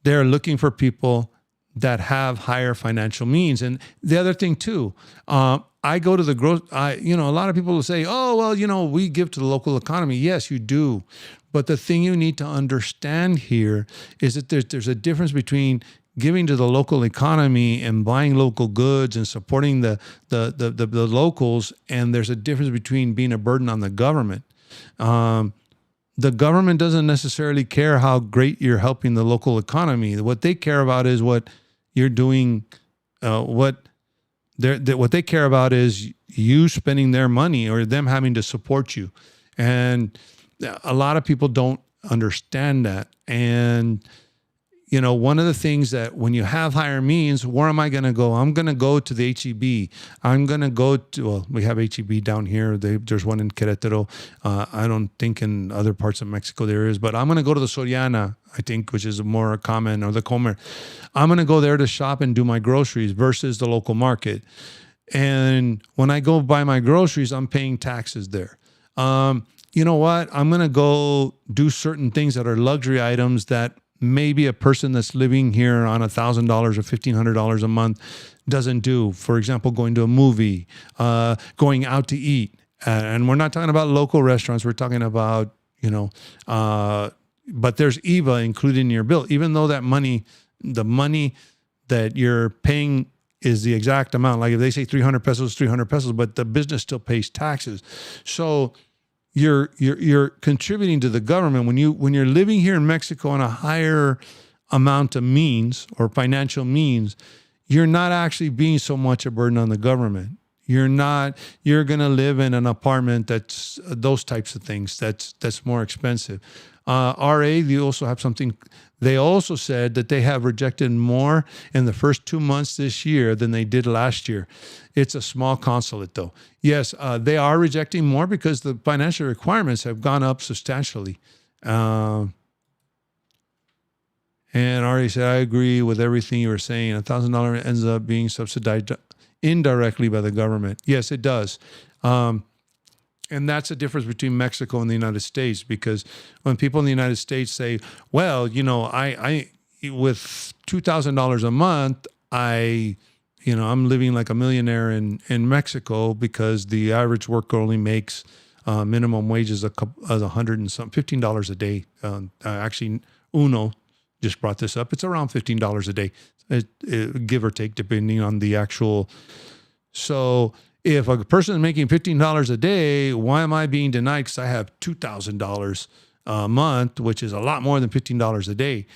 they're looking for people that have higher financial means. And the other thing too, I go to the a lot of people will say, oh, well, we give to the local economy. Yes, you do. But the thing you need to understand here is that there's a difference between giving to the local economy and buying local goods and supporting the locals, and there's a difference between being a burden on the government. The government doesn't necessarily care how great you're helping the local economy. What they care about is what you're doing. What they care about is you spending their money or them having to support you. And a lot of people don't understand that. And one of the things that when you have higher means, where am I going to go? I'm going to go to the HEB. I'm going to go to, we have HEB down here. There's one in Querétaro. I don't think in other parts of Mexico there is, but I'm going to go to the Soriana, I think, which is more common, or the Comer. I'm going to go there to shop and do my groceries versus the local market. And when I go buy my groceries, I'm paying taxes there. you know what? I'm going to go do certain things that are luxury items that maybe a person that's living here on $1,000 or $1,500 a month doesn't do. For example, going to a movie, going out to eat. And we're not talking about local restaurants. We're talking about, but there's IVA included in your bill, even though the money that you're paying is the exact amount. Like if they say 300 pesos, but the business still pays taxes. So you're contributing to the government when you're living here in Mexico on a higher amount of means or financial means. You're not actually being so much a burden on the government. You're going to live in an apartment that's those types of things. That's more expensive. RA, you also have something. They also said that they have rejected more in the first 2 months this year than they did last year. It's a small consulate, though. Yes, they are rejecting more because the financial requirements have gone up substantially. And RA said, I agree with everything you were saying. $1,000 ends up being subsidized indirectly by the government. Yes, it does. And that's the difference between Mexico and the United States, because when people in the United States say, well, I with $2,000 a month, I'm living like a millionaire in Mexico because the average worker only makes minimum wages $15 a day. Actually, Uno just brought this up. It's around $15 a day, give or take, depending on the actual. So if a person is making $15 a day, why am I being denied? Because I have $2,000 a month, which is a lot more than $15 a day.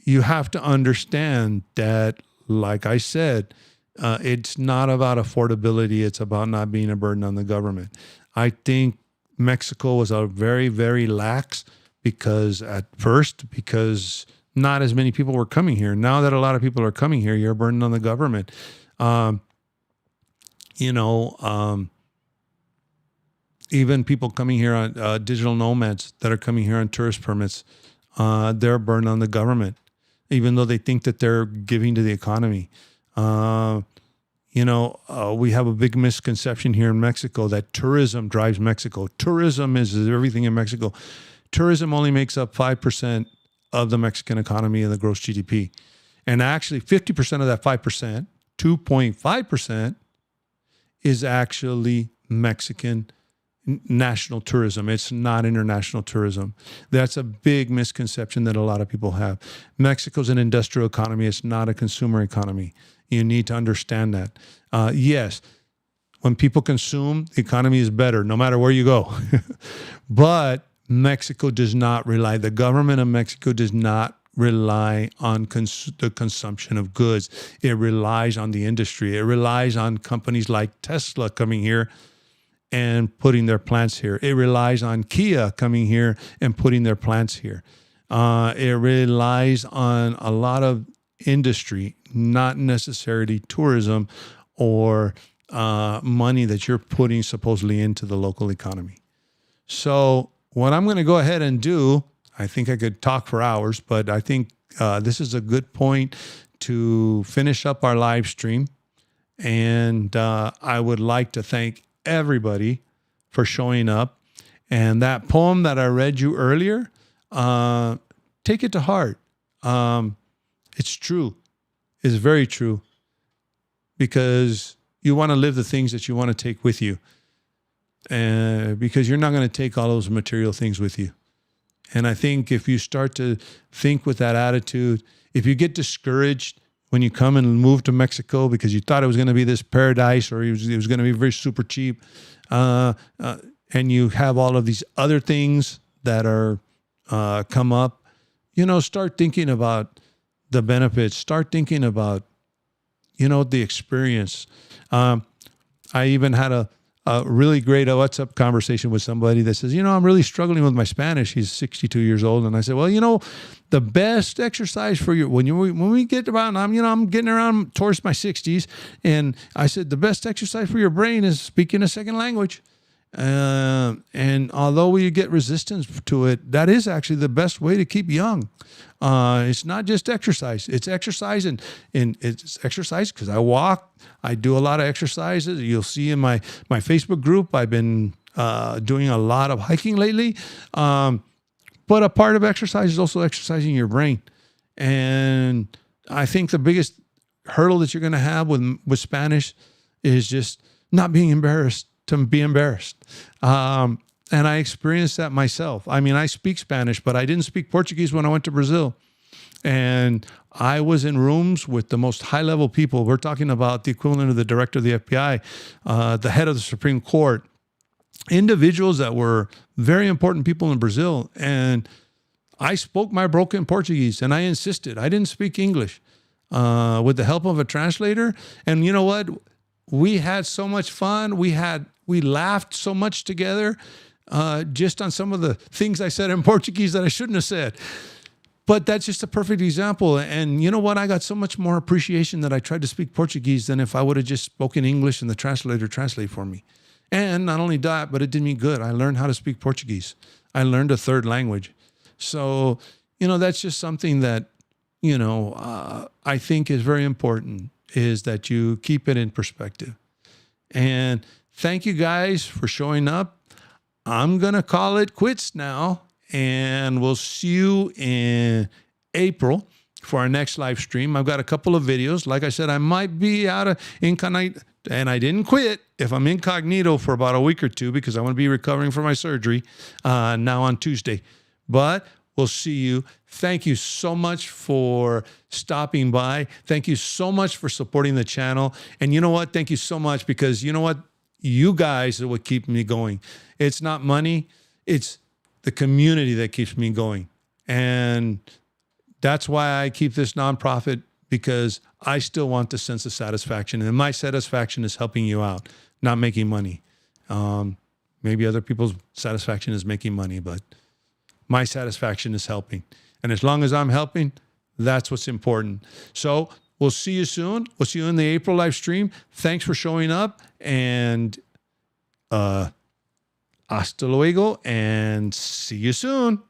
You have to understand that, like I said, it's not about affordability. It's about not being a burden on the government. I think Mexico was a very, very lax because not as many people were coming here. Now that a lot of people are coming here, you're a burden on the government. Even people coming here on digital nomads that are coming here on tourist permits, they're a burden on the government, even though they think that they're giving to the economy. We have a big misconception here in Mexico that tourism drives Mexico. Tourism is everything in Mexico. Tourism only makes up 5% of the Mexican economy and the gross GDP. And actually 50% of that 5%, 2.5%, is actually Mexican national tourism. It's not international tourism. That's a big misconception that a lot of people have. Mexico's an industrial economy. It's not a consumer economy. You need to understand that. Yes, when people consume, the economy is better no matter where you go. But Mexico does not rely, the government of Mexico does not rely on the consumption of goods. It relies on the industry. It relies on companies like Tesla coming here and putting their plants here. It relies on Kia coming here and putting their plants here. It relies on a lot of industry, not necessarily tourism or money that you're putting supposedly into the local economy. So what I'm going to go ahead and do, I think I could talk for hours, but I think this is a good point to finish up our live stream. And I would like to thank everybody for showing up. And that poem that I read you earlier, take it to heart. It's true. It's very true. Because you want to live the things that you want to take with you. Because you're not going to take all those material things with you. And I think if you start to think with that attitude, if you get discouraged when you come and move to Mexico because you thought it was going to be this paradise or it was going to be very super cheap, and you have all of these other things that are come up, start thinking about the benefits. Start thinking about, the experience. I even had a really great WhatsApp conversation with somebody that says, I'm really struggling with my Spanish. He's 62 years old. And I said, well, the best exercise for you, when we get around, I'm getting around towards my 60s. And I said, the best exercise for your brain is speaking a second language. And although we get resistance to it, that is actually the best way to keep young. It's not just exercise. It's exercise and it's exercise because I walk. I do a lot of exercises. You'll see in my Facebook group, I've been doing a lot of hiking lately. But a part of exercise is also exercising your brain. And I think the biggest hurdle that you're going to have with Spanish is just not being embarrassed to be embarrassed. And I experienced that myself. I mean, I speak Spanish, but I didn't speak Portuguese when I went to Brazil. And I was in rooms with the most high-level people. We're talking about the equivalent of the director of the FBI, the head of the Supreme Court, individuals that were very important people in Brazil. And I spoke my broken Portuguese, and I insisted. I didn't speak English with the help of a translator. And you know what? We had so much fun. We laughed so much together just on some of the things I said in Portuguese that I shouldn't have said. But that's just a perfect example. And you know what? I got so much more appreciation that I tried to speak Portuguese than if I would have just spoken English and the translator translate for me. And not only that, but it did me good. I learned how to speak Portuguese. I learned a third language. So, that's just something that, I think is very important, is that you keep it in perspective. And thank you guys for showing up. I'm going to call it quits now. And we'll see you in April for our next live stream. I've got a couple of videos. Like I said, I might be out of incognito, and I didn't quit if I'm incognito for about a week or two because I want to be recovering from my surgery now on Tuesday. But we'll see you. Thank you so much for stopping by. Thank you so much for supporting the channel. And you know what? Thank you so much because you know what? You guys are what keep me going. It's not money. It's the community that keeps me going. And that's why I keep this nonprofit, because I still want the sense of satisfaction. And my satisfaction is helping you out, not making money. Maybe other people's satisfaction is making money, but my satisfaction is helping. And as long as I'm helping, that's what's important. So we'll see you soon. We'll see you in the April live stream. Thanks for showing up, and hasta luego, and see you soon.